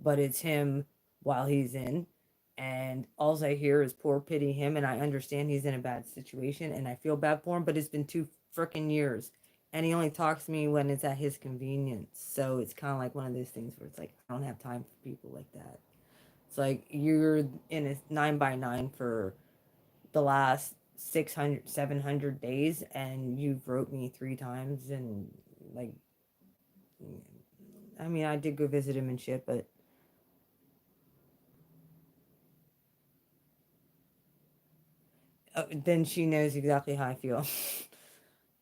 but it's him while he's in. And all I hear is poor pity him, and I understand he's in a bad situation, and I feel bad for him, but it's been 2 freaking years. And he only talks to me when it's at his convenience. So it's kind of like one of those things where it's like, I don't have time for people like that. It's like you're in a 9 by 9 for the last 600, 700 days, and you've wrote me 3 times. And like, I mean, I did go visit him and shit, but then she knows exactly how I feel.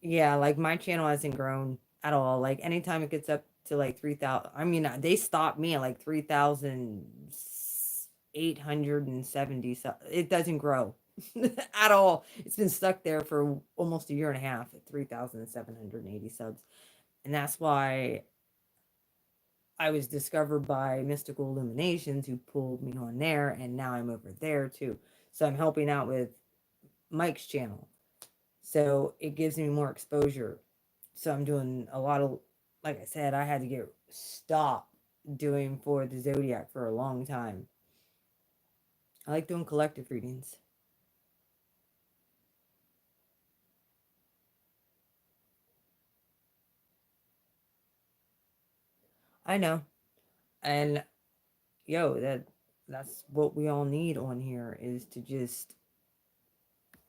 Yeah, like my channel hasn't grown at all. Like anytime it gets up to like 3,000, I mean, they stopped me at like 3,870. So it doesn't grow at all. It's been stuck there for almost a year and a half at 3,780 subs. And that's why I was discovered by Mystical Illuminations, who pulled me on there. And now I'm over there too. So I'm helping out with Mike's channel. So it gives me more exposure. So I'm doing a lot of, like I said, I had to get stop doing for the zodiac for a long time. I like doing collective readings. I know. And that's what we all need on here, is to just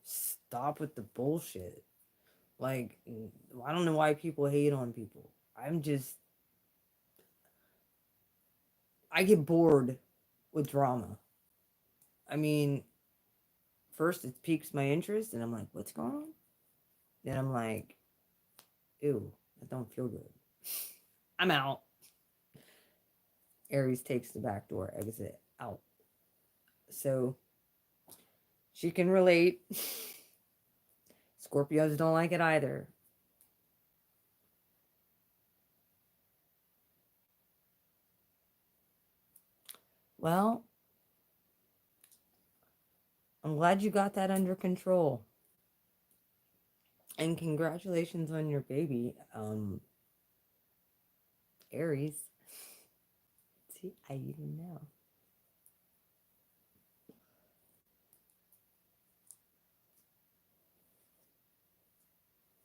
stop with the bullshit. Like, I don't know why people hate on people. I get bored with drama. I mean, first it piques my interest, and I'm like, what's going on? Then I'm like, ew, that don't feel good. I'm out. Aries takes the back door exit out. So she can relate. Scorpios don't like it either. Well, I'm glad you got that under control. And congratulations on your baby, Aries. See, I even know.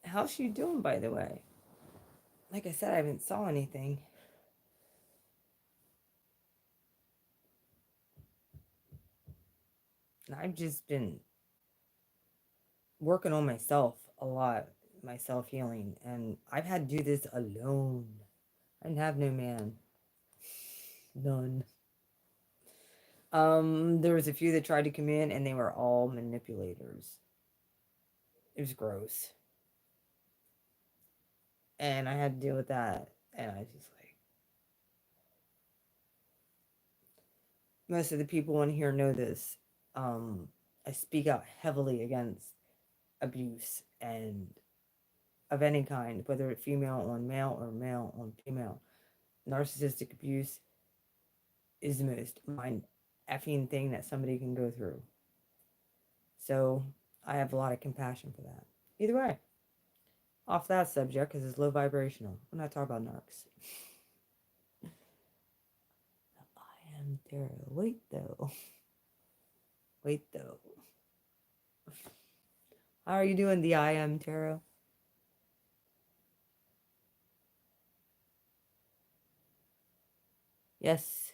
How's she doing, by the way? Like I said, I haven't saw anything. I've just been working on myself a lot, my self healing, and I've had to do this alone. I didn't have no man, none. There was a few that tried to come in, and they were all manipulators. It was gross, and I had to deal with that. And I just like, most of the people in here know this. I speak out heavily against abuse and of any kind, whether it's female on male or male on female. Narcissistic abuse is the most mind effing thing that somebody can go through. So I have a lot of compassion for that. Either way, off that subject, because it's low vibrational. I'm not talking about narcs. I am there. Wait though. Wait though. How are you doing, the I am tarot? Yes.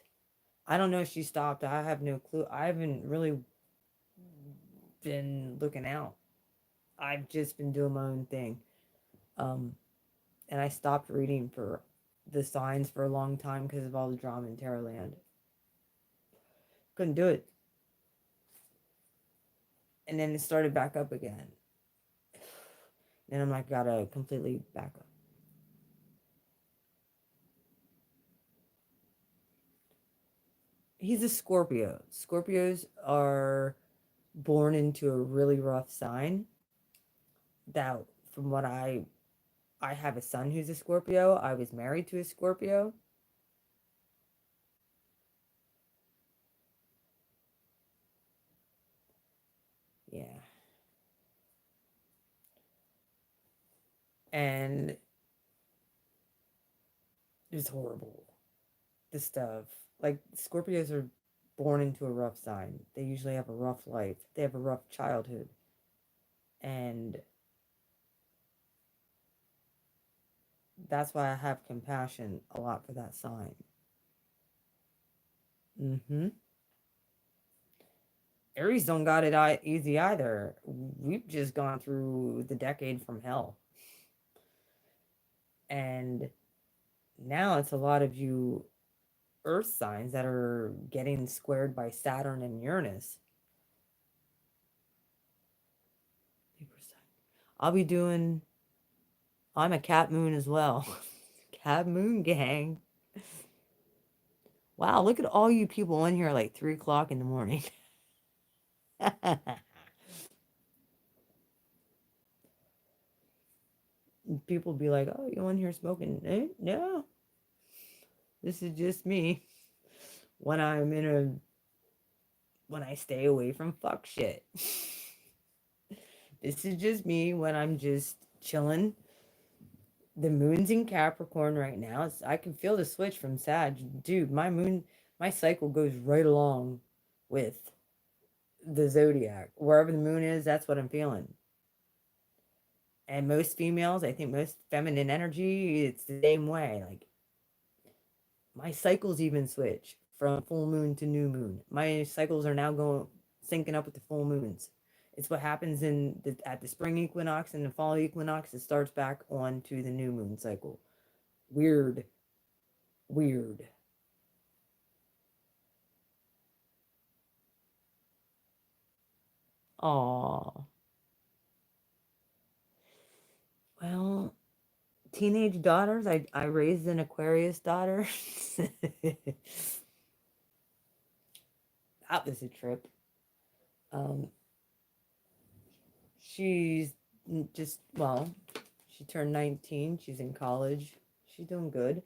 I don't know if she stopped. I have no clue. I haven't really been looking out. I've just been doing my own thing. Um, And I stopped reading for the signs for a long time because of all the drama in Terrorland. Couldn't do it. And then it started back up again. And I'm like, gotta completely back up. He's a Scorpio. Scorpios are born into a really rough sign. That, from what I have a son who's a Scorpio. I was married to a Scorpio. Yeah. And it's horrible. The stuff. Like, Scorpios are born into a rough sign. They usually have a rough life. They have a rough childhood. And that's why I have compassion a lot for that sign. Mm-hmm. Aries don't got it easy either. We've just gone through the decade from hell. And now it's a lot of you earth signs that are getting squared by Saturn and Uranus. I'll be doing, I'm a cat moon as well. Cat moon gang. Wow, look at all you people in here like 3 o'clock in the morning. People be like, oh, you in here smoking? No, this is just me when when I stay away from fuck shit. This is just me when I'm just chilling. The moon's in Capricorn right now. I can feel the switch from Sag. Dude, my cycle goes right along with the zodiac. Wherever the moon is, that's what I'm feeling. And most females, I think most feminine energy, it's the same way. Like, my cycles even switch from full moon to new moon. My cycles are now going syncing up with the full moons. It's what happens at the spring equinox and the fall equinox. It starts back on to the new moon cycle. Weird, weird. Aw, well, teenage daughters. I raised an Aquarius daughter. That was a trip. Um, she's just, well, she turned 19. She's in college. She's doing good.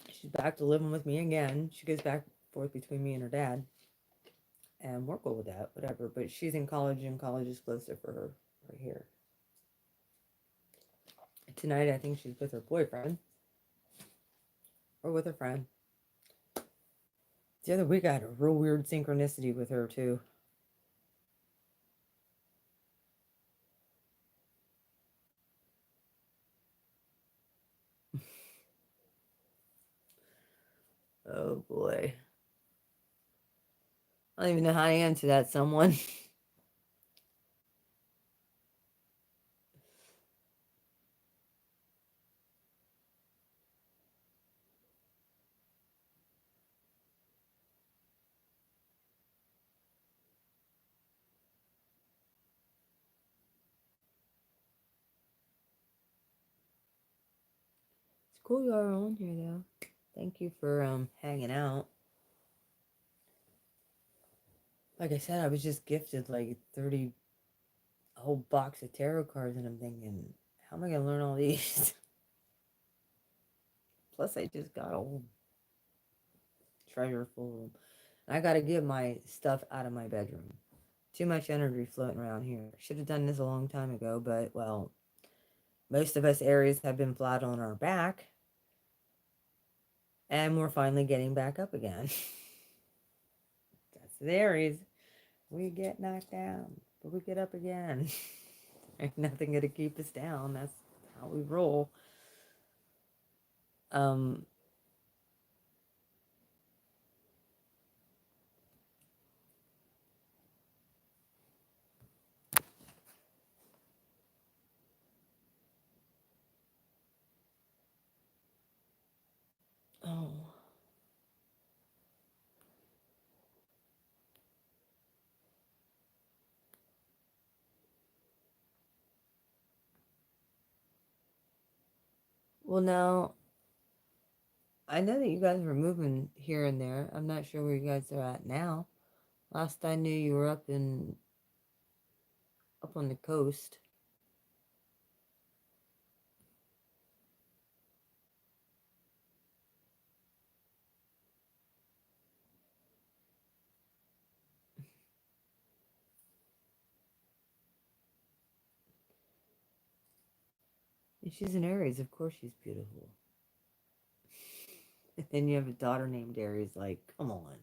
She's back to living with me again. She goes back and forth between me and her dad. And we're cool with that, whatever. But she's in college, and college is closer for her right here. Tonight, I think she's with her boyfriend or with her friend. The other week, I had a real weird synchronicity with her, too. Oh boy. I don't even know how to answer that, someone. It's cool you are on here, though. Thank you for hanging out. Like I said, I was just gifted like 30, a whole box of tarot cards, and I'm thinking, how am I gonna learn all these? Plus, I just got a whole treasure full of them. I gotta get my stuff out of my bedroom. Too much energy floating around here. Should have done this a long time ago, but well, most of us Aries have been flat on our back, and we're finally getting back up again. That's the Aries. We get knocked down, but we get up again. Ain't nothing gonna keep us down. That's how we roll. Um, Well, now, I know that you guys were moving here and there. I'm not sure where you guys are at now. Last I knew, you were up on the coast. And she's an Aries. Of course she's beautiful. And then you have a daughter named Aries. Like, come on.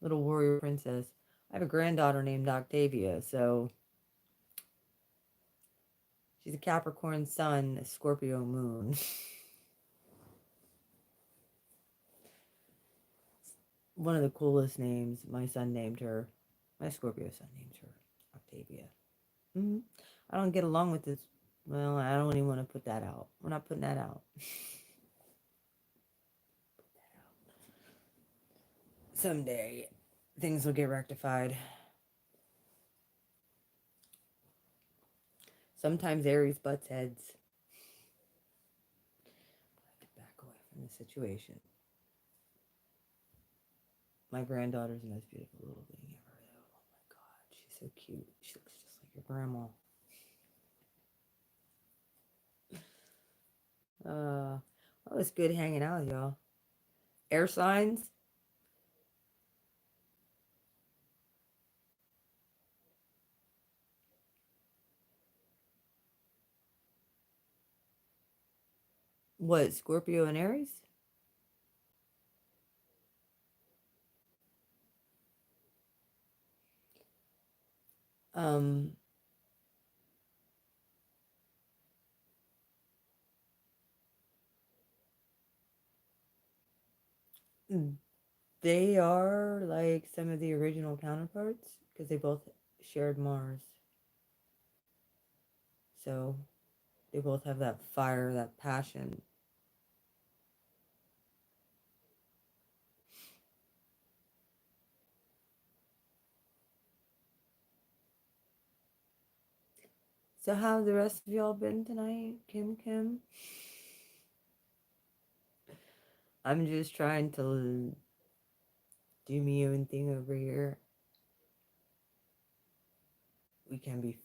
Little warrior princess. I have a granddaughter named Octavia, so she's a Capricorn sun, a Scorpio moon. One of the coolest names. My son named her. My Scorpio son named her Octavia. Mm-hmm. I don't get along with this. Well, I don't even want to put that out. We're not putting that out. Someday, things will get rectified. Sometimes Aries butts heads. I have to back away from the situation. My granddaughter's the most beautiful little thing ever, though. Oh my god, she's so cute. She looks just like your grandma. Oh, it's good hanging out with y'all. Air signs? What, Scorpio and Aries? Um, they are like some of the original counterparts because they both shared Mars. So they both have that fire, that passion. So how have the rest of y'all been tonight, Kim? I'm just trying to do me own thing over here. We can be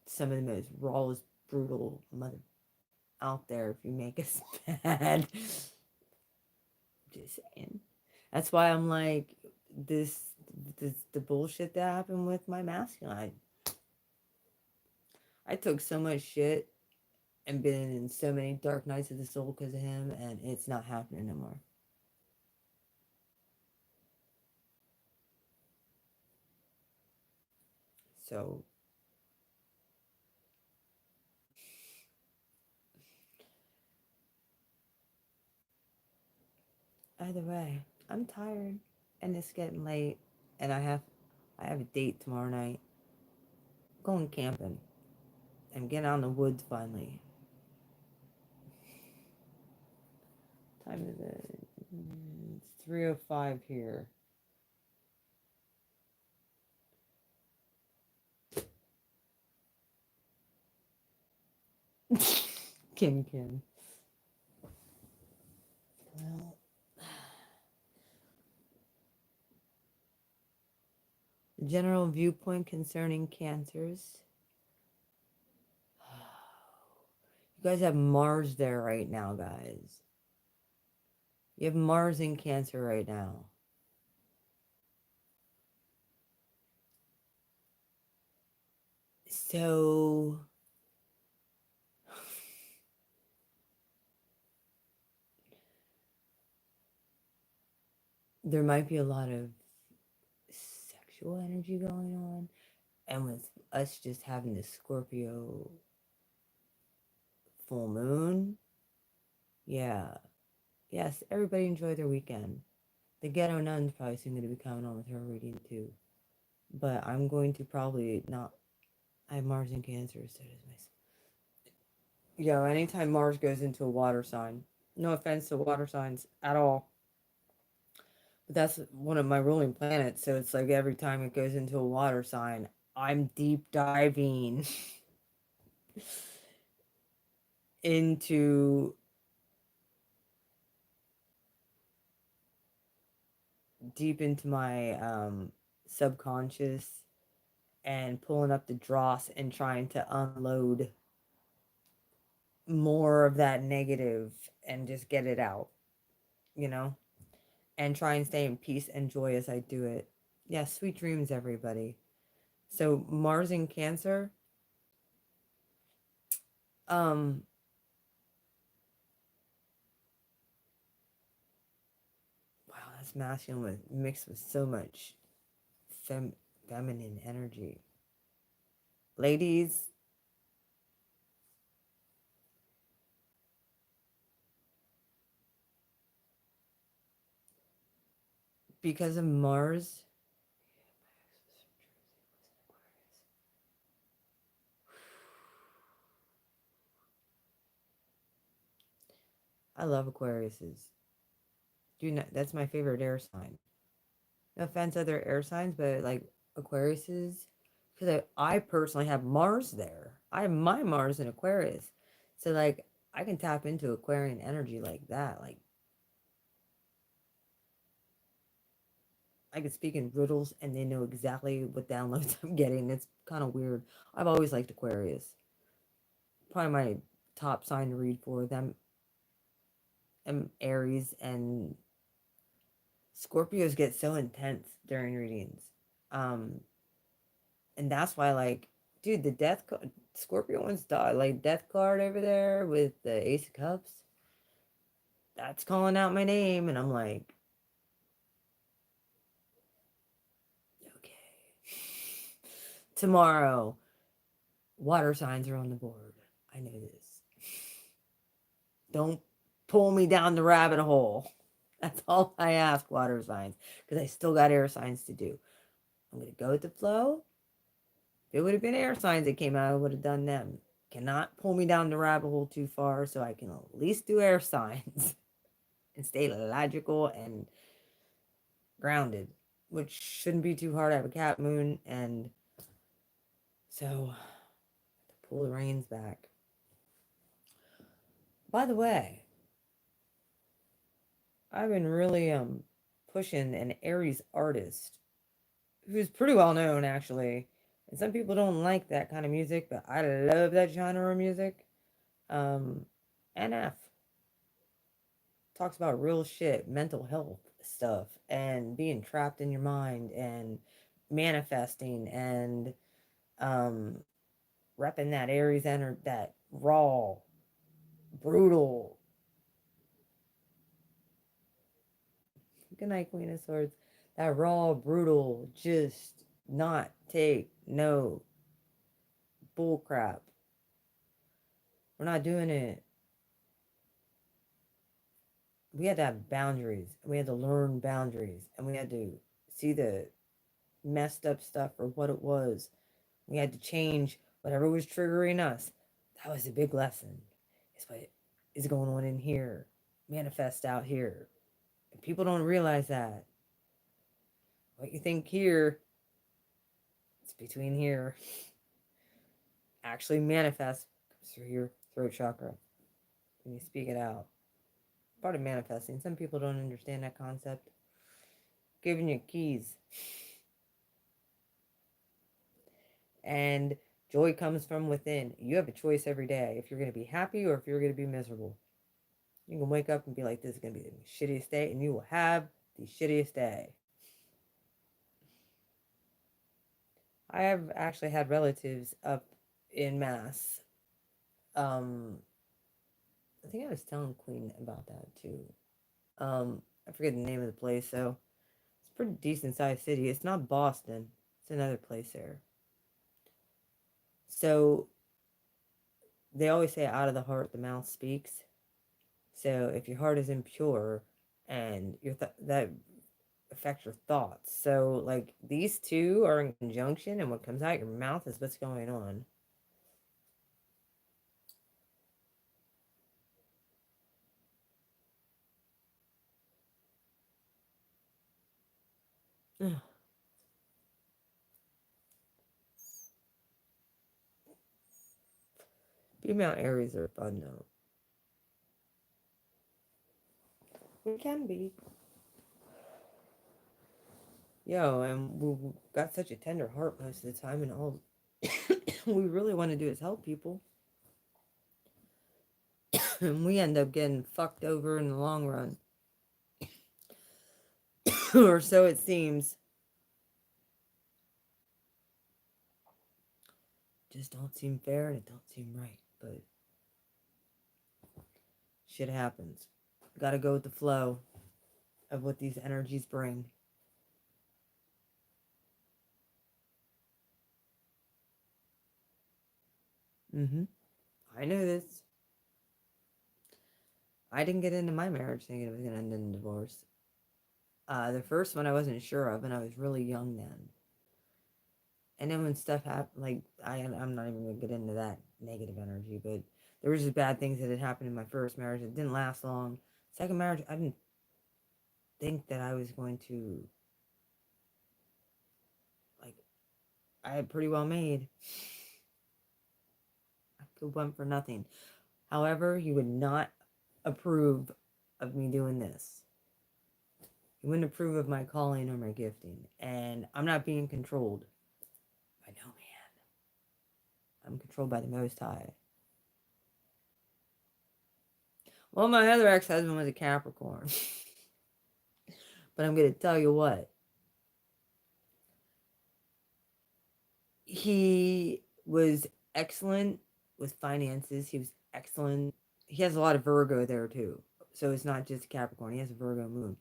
some of the most rawest, brutal mother out there if you make us bad. Just saying. That's why I'm like this the bullshit that happened with my masculine. I took so much shit and been in so many dark nights of the soul because of him, and it's not happening no more. So either way, I'm tired and it's getting late, and I have a date tomorrow night. Going camping. I'm getting out in the woods finally. Time is it? It's 3:05 here. Kim. Well, general viewpoint concerning cancers. You guys have Mars there right now, guys. You have Mars in Cancer right now. So there might be a lot of sexual energy going on. And with us just having the Scorpio full moon, yeah. Yes, everybody enjoy their weekend. The Ghetto Nun's probably soon going to be coming on with her reading too. But I'm going to probably not. I have Mars in Cancer, so does my. Yo, anytime Mars goes into a water sign, no offense to water signs at all, but that's one of my ruling planets, so it's like every time it goes into a water sign, I'm deep diving. into deep into my subconscious and pulling up the dross and trying to unload more of that negative and just get it out, you know, and try and stay in peace and joy as I do it. Yeah, sweet dreams, everybody. So Mars in Cancer, um, wow, that's masculine with mixed with so much feminine energy. Ladies, because of Mars, I love Aquariuses. Do not, that's my favorite air sign. No offense, other air signs, but like Aquariuses, because I personally have Mars there. I have my Mars in Aquarius, so like I can tap into Aquarian energy like that. Like I can speak in riddles, and they know exactly what downloads I'm getting. It's kind of weird. I've always liked Aquarius. Probably my top sign to read for them. And Aries and Scorpios get so intense during readings. Um, and that's why, like, dude, the Scorpio one's like death card over there with the Ace of Cups. That's calling out my name, and I'm like, okay. Tomorrow, water signs are on the board. I know this. Don't pull me down the rabbit hole. That's all I ask, water signs, because I still got air signs to do. I'm gonna go with the flow. If it would have been air signs that came out, I would have done them. Cannot pull me down the rabbit hole too far, so I can at least do air signs and stay logical and grounded, which shouldn't be too hard. I have a cat moon, and so to pull the reins back. By the way, I've been really pushing an Aries artist who's pretty well known actually. And some people don't like that kind of music, but I love that genre of music. Um, NF talks about real shit, mental health stuff, and being trapped in your mind, and manifesting, and um, repping that Aries energy, that raw, brutal. Good night, Queen of Swords. That raw, brutal, just not take no bull crap. We're not doing it. We had to have boundaries. We had to learn boundaries, and we had to see the messed up stuff for what it was. We had to change whatever was triggering us. That was a big lesson. It's what is going on in here, manifest out here. And people don't realize that. What you think here, it's between here. Actually manifest comes through your throat chakra when you speak it out. Part of manifesting. Some people don't understand that concept. Giving you keys. And joy comes from within. You have a choice every day if you're going to be happy or if you're going to be miserable. You can wake up and be like, this is going to be the shittiest day, and you will have the shittiest day. I have actually had relatives up in Mass. I think I was telling Queen about that too. I forget the name of the place, so it's a pretty decent sized city. It's not Boston, it's another place there. So they always say, out of the heart, the mouth speaks. So if your heart is impure and that affects your thoughts. So like these two are in conjunction, and what comes out your mouth is what's going on. Female Aries are fun though. We can be. Yo, and we got such a tender heart most of the time, and all we really want to do is help people. And we end up getting fucked over in the long run. Or so it seems. Just don't seem fair and it don't seem right. But shit happens. Gotta go with the flow of what these energies bring. Mm-hmm. I know this. I didn't get into my marriage thinking it was gonna end in divorce. The first one I wasn't sure of, and I was really young then. And then when stuff happened, like I'm not even gonna get into that negative energy, but there was just bad things that had happened in my first marriage. It didn't last long. Second marriage, I didn't think that I was going to like. I had pretty well made. I could went for nothing. However, he would not approve of me doing this. He wouldn't approve of my calling or my gifting, and I'm not being controlled by no man. I'm controlled by the Most High. Well, my other ex-husband was a Capricorn. But I'm going to tell you what. He was excellent with finances. He was excellent. He has a lot of Virgo there too. So it's not just Capricorn. He has a Virgo moon.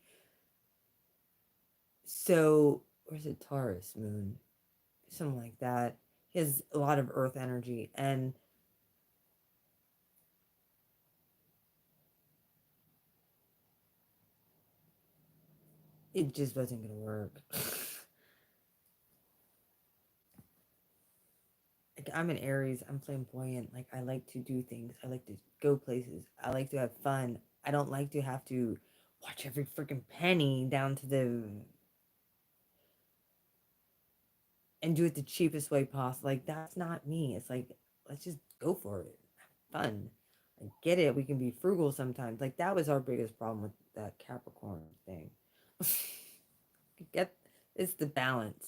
So, or is it Taurus moon? Something like that. He has a lot of earth energy. And it just wasn't going to work. Like, I'm an Aries. I'm flamboyant. Like, I like to do things. I like to go places. I like to have fun. I don't like to have to watch every freaking penny down to the and do it the cheapest way possible. Like, that's not me. It's like, let's just go for it. Have fun. I get it. We can be frugal sometimes. Like, that was our biggest problem with that Capricorn thing. Get it's the balance.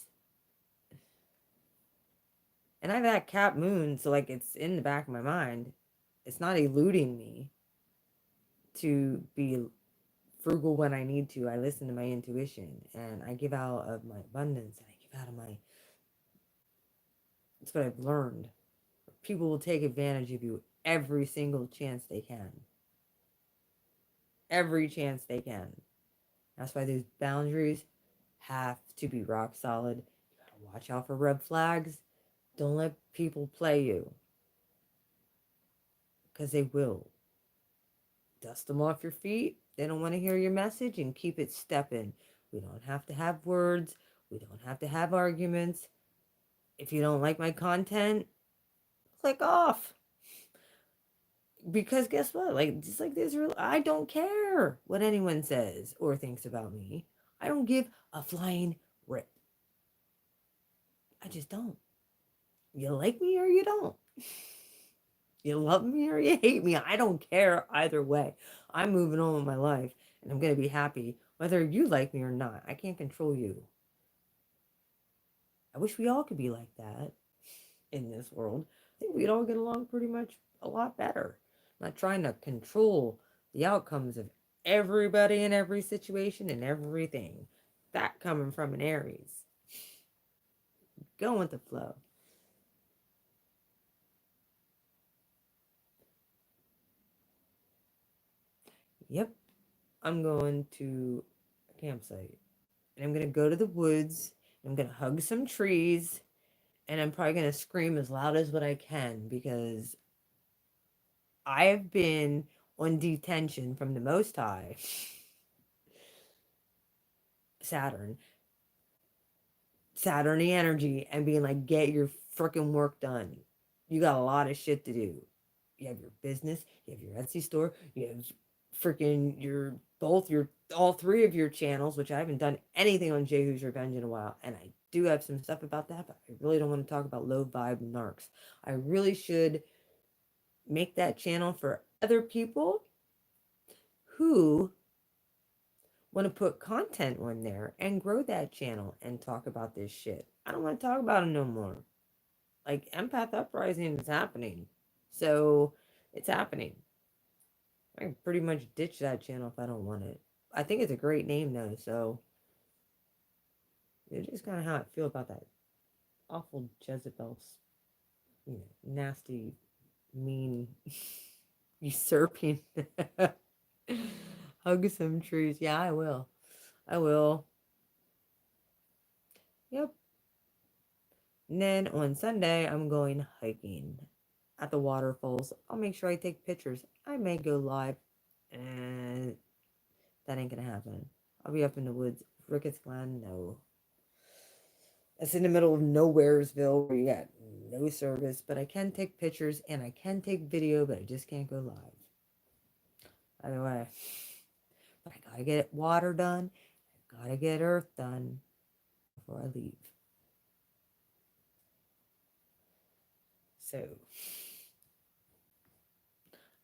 And I have that Cap moon, so like it's in the back of my mind. It's not eluding me to be frugal when I need to. I listen to my intuition and I give out of my abundance and I give out of my. That's what I've learned. People will take advantage of you every single chance they can. Every chance they can. That's why those boundaries have to be rock solid. You gotta watch out for red flags. Don't let people play you. Because they will. Dust them off your feet. They don't want to hear your message and keep it stepping. We don't have to have words. We don't have to have arguments. If you don't like my content, click off. Because guess what? Like, just like this, I don't care what anyone says or thinks about me. I don't give a flying rip. I just don't. You like me or you don't. You love me or you hate me. I don't care either way. I'm moving on with my life and I'm going to be happy whether you like me or not. I can't control you. I wish we all could be like that in this world. I think we'd all get along pretty much a lot better. Not trying to control the outcomes of everybody in every situation and everything. That coming from an Aries. Go with the flow. Yep, I'm going to a campsite. And I'm going to go to the woods. I'm going to hug some trees. And I'm probably going to scream as loud as what I can because I have been on detention from the Most High, Saturn, Saturny energy, and being like, get your freaking work done. You got a lot of shit to do. You have your business, you have your Etsy store, you have freaking all three of your channels, which I haven't done anything on Jehu's Revenge in a while, and I do have some stuff about that, but I really don't want to talk about low vibe narcs. I really should make that channel for other people who want to put content on there and grow that channel and talk about this shit. I don't want to talk about it no more. Like, Empath Uprising is happening. So, it's happening. I can pretty much ditch that channel if I don't want it. I think it's a great name, though, so it's just kind of how I feel about that awful Jezebel's, nasty, mean, usurping. Hug some trees. Yeah, I will. I will. Yep. And then on Sunday, I'm going hiking at the waterfalls. I'll make sure I take pictures. I may go live, and that ain't gonna happen. I'll be up in the woods. Ricketts Glen, no. It's in the middle of nowheresville where you got no service, but I can take pictures and I can take video, but I just can't go live. Either way, but I gotta get water done. I gotta get earth done before I leave. So,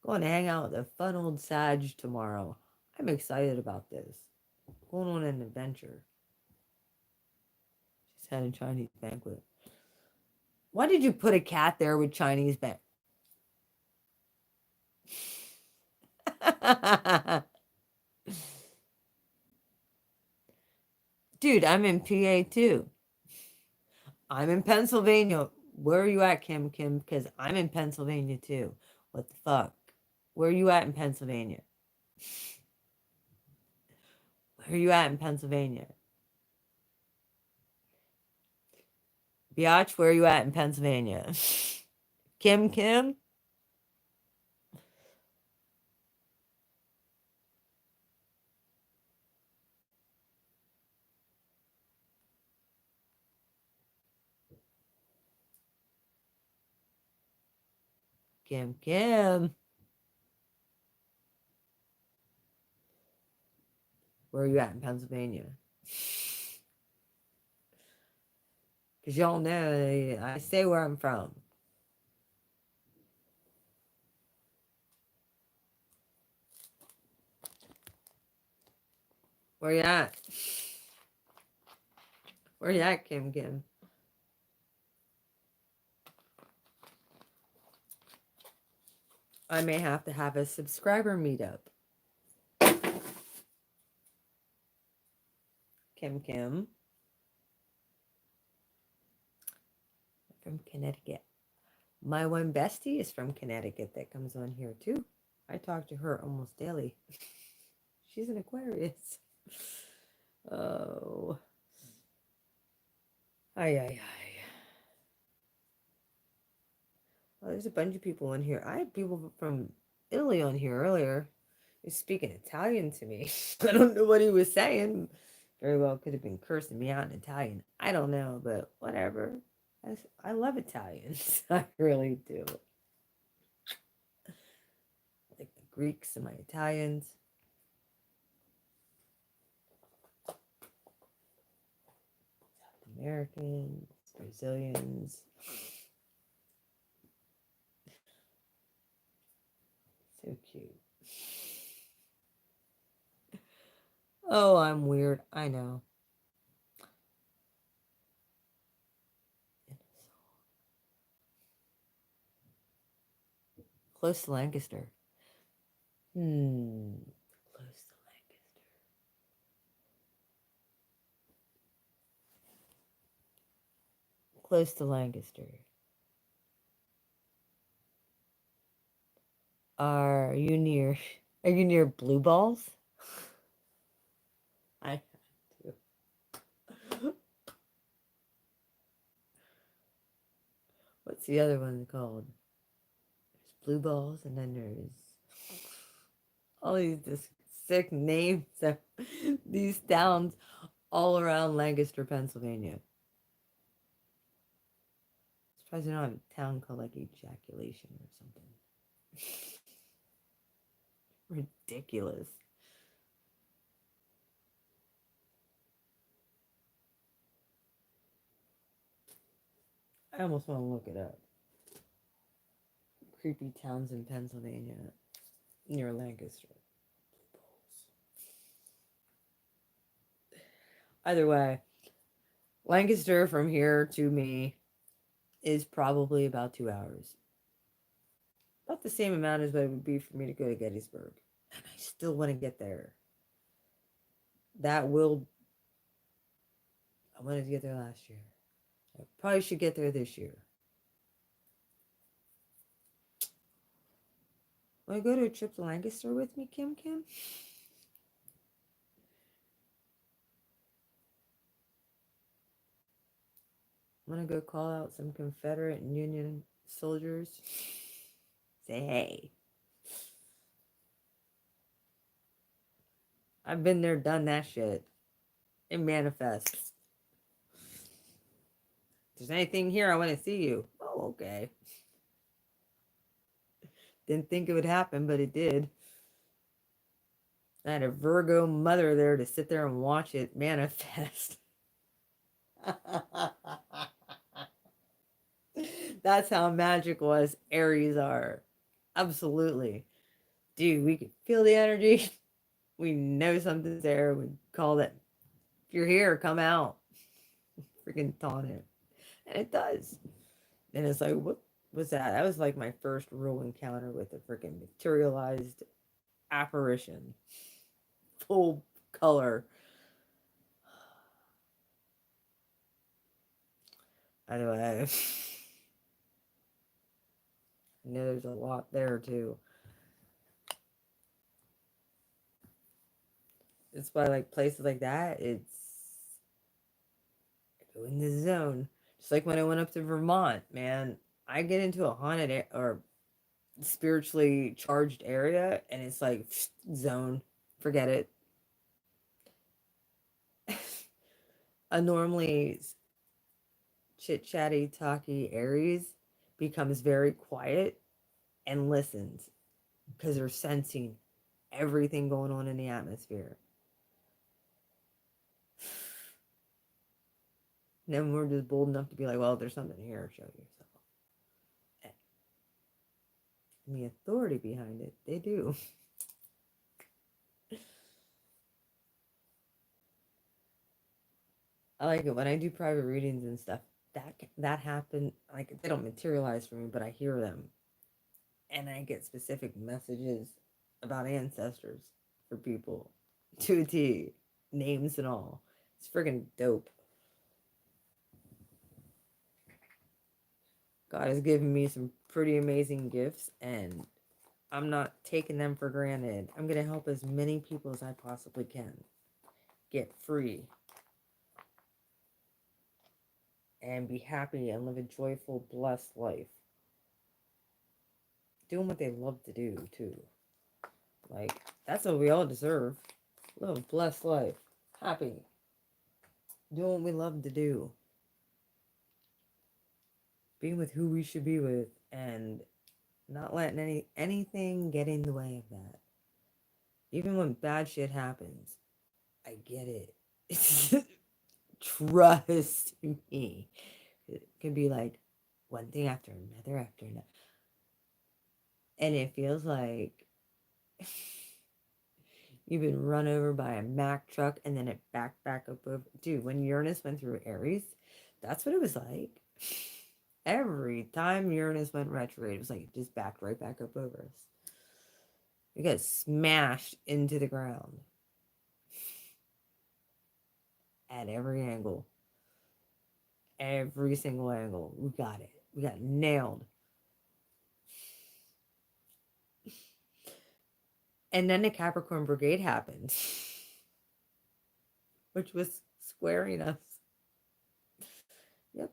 going to hang out with a fun old Sag tomorrow. I'm excited about this. Going on an adventure. She's had a Chinese banquet. Why did you put a cat there with Chinese banquet? Dude, I'm in PA too. I'm in Pennsylvania. Where are you at, Kim? Because I'm in Pennsylvania too. What the fuck? Where are you at in Pennsylvania? Where are you at in Pennsylvania? Biatch, where are you at in Pennsylvania? Kim? Kim, Kim. Where are you at in Pennsylvania? Because y'all know I say where I'm from. Where you at? Where you at, Kim? I may have to have a subscriber meetup. Kim. From Connecticut. My one bestie is from Connecticut that comes on here too. I talk to her almost daily. She's an Aquarius. Oh. Ay. Well, there's a bunch of people in here. I had people from Italy on here earlier. He was speaking Italian to me. I don't know what he was saying. Very well could have been cursing me out in Italian. I don't know, but whatever. I love Italians. I really do. Like the Greeks and my Italians. South Americans, Brazilians. So cute. Oh, I'm weird. I know. Close to Lancaster. Close to Lancaster. Close to Lancaster. Are you near Blue Balls? I do. What's the other one called? There's Blue Balls, and then there's all these sick names of these towns all around Lancaster, Pennsylvania. Surprised they don't have a town called like Ejaculation or something. Ridiculous. I almost want to look it up. creepy towns in Pennsylvania near Lancaster. Either way, Lancaster from here to me is probably about 2 hours. About the same amount as what it would be for me to go to Gettysburg. And I still want to get there. That will. I wanted to get there last year. I probably should get there this year. Want to go to a trip to Lancaster with me, Kim Kim? Want to go call out some Confederate and Union soldiers? Say hey. I've been there, done that shit. It manifests. If there's anything here, I want to see you. Oh, okay. Didn't think it would happen, but it did. I had a Virgo mother there to sit there and watch it manifest. That's how magical us Aries are. Absolutely. Dude, we can feel the energy. We know something's there. We call it. If you're here, come out. Freaking taunt it. And it does. And it's like, what was that? That was like my first real encounter with a freaking materialized apparition. Full color. Anyway, I know there's a lot there too. It's why like places like that, it's I go in the zone. Just like when I went up to Vermont, man, I get into a haunted or spiritually charged area, and it's like zone, forget it. A normally chit chatty, talky Aries becomes very quiet and listens because they're sensing everything going on in the atmosphere. And then we're just bold enough to be like, well, there's something here, show yourself. And the authority behind it, they do. I like it when I do private readings and stuff. That happen like they don't materialize for me, but I hear them, and I get specific messages about ancestors for people to a T, names and all. It's friggin' dope. God has given me some pretty amazing gifts, and I'm not taking them for granted. I'm gonna help as many people as I possibly can get free and be happy and live a joyful, blessed life. Doing what they love to do, too. Like, that's what we all deserve. Live a blessed life. Happy. Doing what we love to do. Being with who we should be with and not letting anything get in the way of that. Even when bad shit happens, I get it. Trust me. It can be like one thing after another after another. And it feels like you've been run over by a Mack truck and then it backed back up over. Dude, when Uranus went through Aries, that's what it was like. Every time Uranus went retrograde, it was like it just backed right back up over us. We got smashed into the ground at every angle. Every single angle. We got it. We got nailed. And then the Capricorn Brigade happened, which was squaring us. Yep.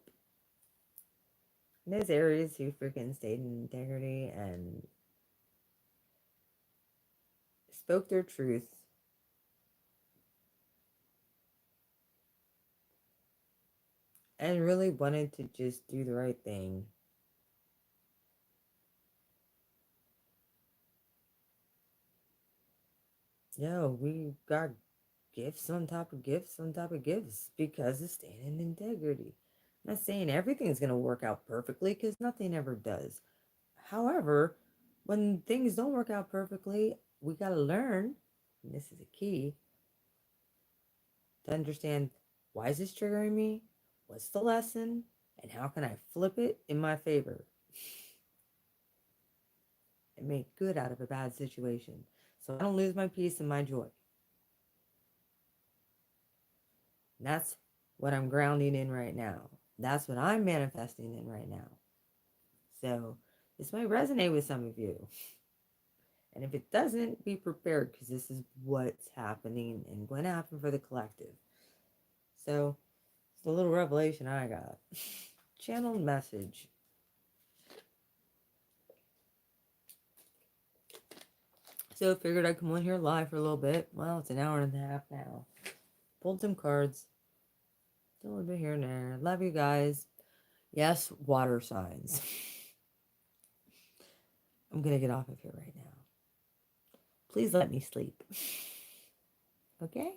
And there's Aries who freaking stayed in integrity and spoke their truth. And really wanted to just do the right thing. Yo, we got gifts on top of gifts on top of gifts because of staying in integrity. I'm not saying everything's going to work out perfectly because nothing ever does. However, when things don't work out perfectly, we got to learn, and this is a key, to understand, why is this triggering me? What's the lesson? And how can I flip it in my favor and make good out of a bad situation so I don't lose my peace and my joy? And that's what I'm grounding in right now. That's what I'm manifesting in right now. So this might resonate with some of you. And if it doesn't, be prepared, because this is what's happening and going to happen for the collective. So it's a little revelation I got. Channeled message. So I figured I'd come on here live for a little bit. Well, it's an hour and a half now. Pulled some cards. A little bit here and there. Love you guys. Yes, water signs. I'm going to get off of here right now. Please let me sleep. Okay?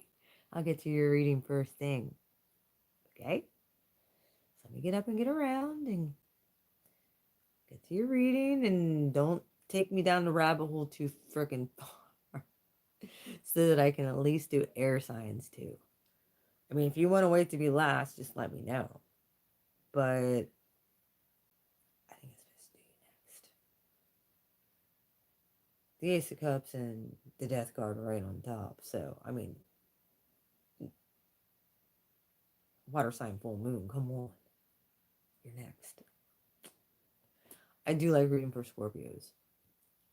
I'll get to your reading first thing. Okay? So let me get up and get around and get to your reading, and don't take me down the rabbit hole too freaking far so that I can at least do air signs too. I mean, if you want to wait to be last, just let me know. But I think it's best to do you next. The Ace of Cups and the Death card right on top. So, I mean, water sign full moon, come on. You're next. I do like reading for Scorpios.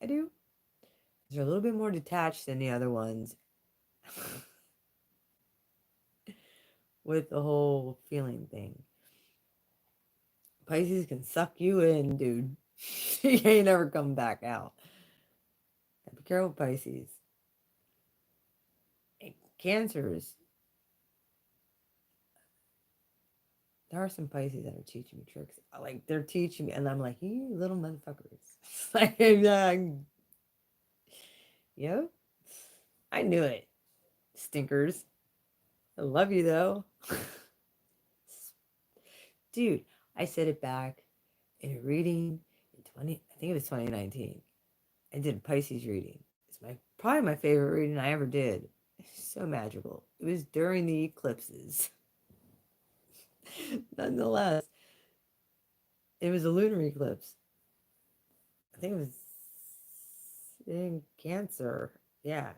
I do. They're a little bit more detached than the other ones. With the whole feeling thing. Pisces can suck you in, dude. You ain't never come back out. Be careful, Pisces. And Cancers. There are some Pisces that are teaching me tricks. Like, they're teaching me, and I'm like, you little motherfuckers. Like, yo, I knew it. Stinkers. I love you, though. Dude, I said it back in a reading in I think it was 2019. I did a Pisces reading. It's probably my favorite reading I ever did. It's so magical. It was during the eclipses. Nonetheless, it was a lunar eclipse. I think it was in Cancer. Yeah.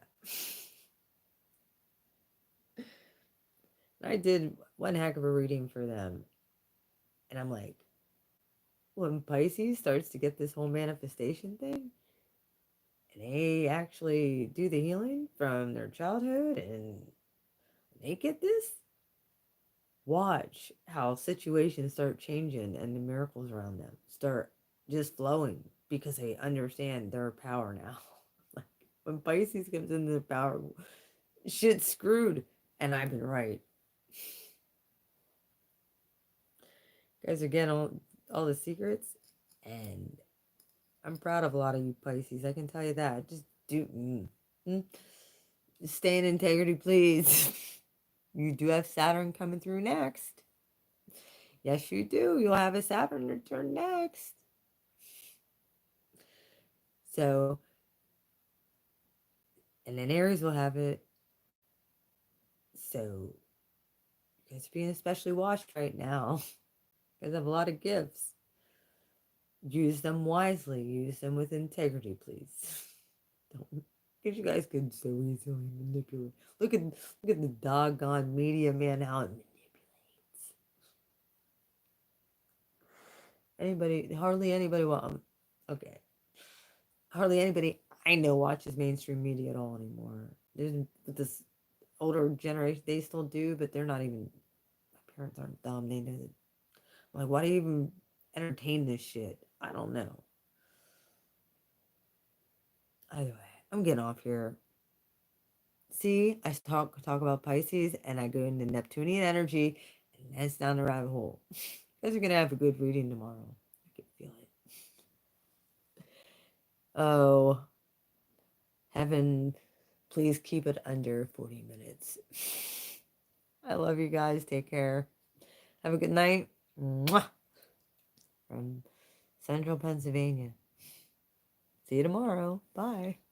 I did one heck of a reading for them. And I'm like, when Pisces starts to get this whole manifestation thing, and they actually do the healing from their childhood, and they get this, watch how situations start changing and the miracles around them start just flowing, because they understand their power now. Like, when Pisces comes into the power, shit's screwed. And I've been right. You guys are getting all the secrets, and I'm proud of a lot of you Pisces. I can tell you that. Just just stay in integrity, please. You do have Saturn coming through next. Yes, you do. You'll have a Saturn return next. So, and then Aries will have it. So, you guys are being especially watched right now. You guys have a lot of gifts. Use them wisely. Use them with integrity, please. Don't, because you guys can so easily manipulate. Look at the doggone media, man, how it manipulates. Hardly anybody okay. Hardly anybody I know watches mainstream media at all anymore. There's this older generation, they still do, but they're not even, my parents aren't dumb. They know that. I'm like, why do you even entertain this shit? I don't know. Either way, I'm getting off here. See, I talk about Pisces, and I go into Neptunian energy, and that's down the rabbit hole. You guys are gonna have a good reading tomorrow. I can feel it. Oh, heaven, please keep it under 40 minutes. I love you guys. Take care. Have a good night. Mwah. From Central Pennsylvania. See you tomorrow. Bye.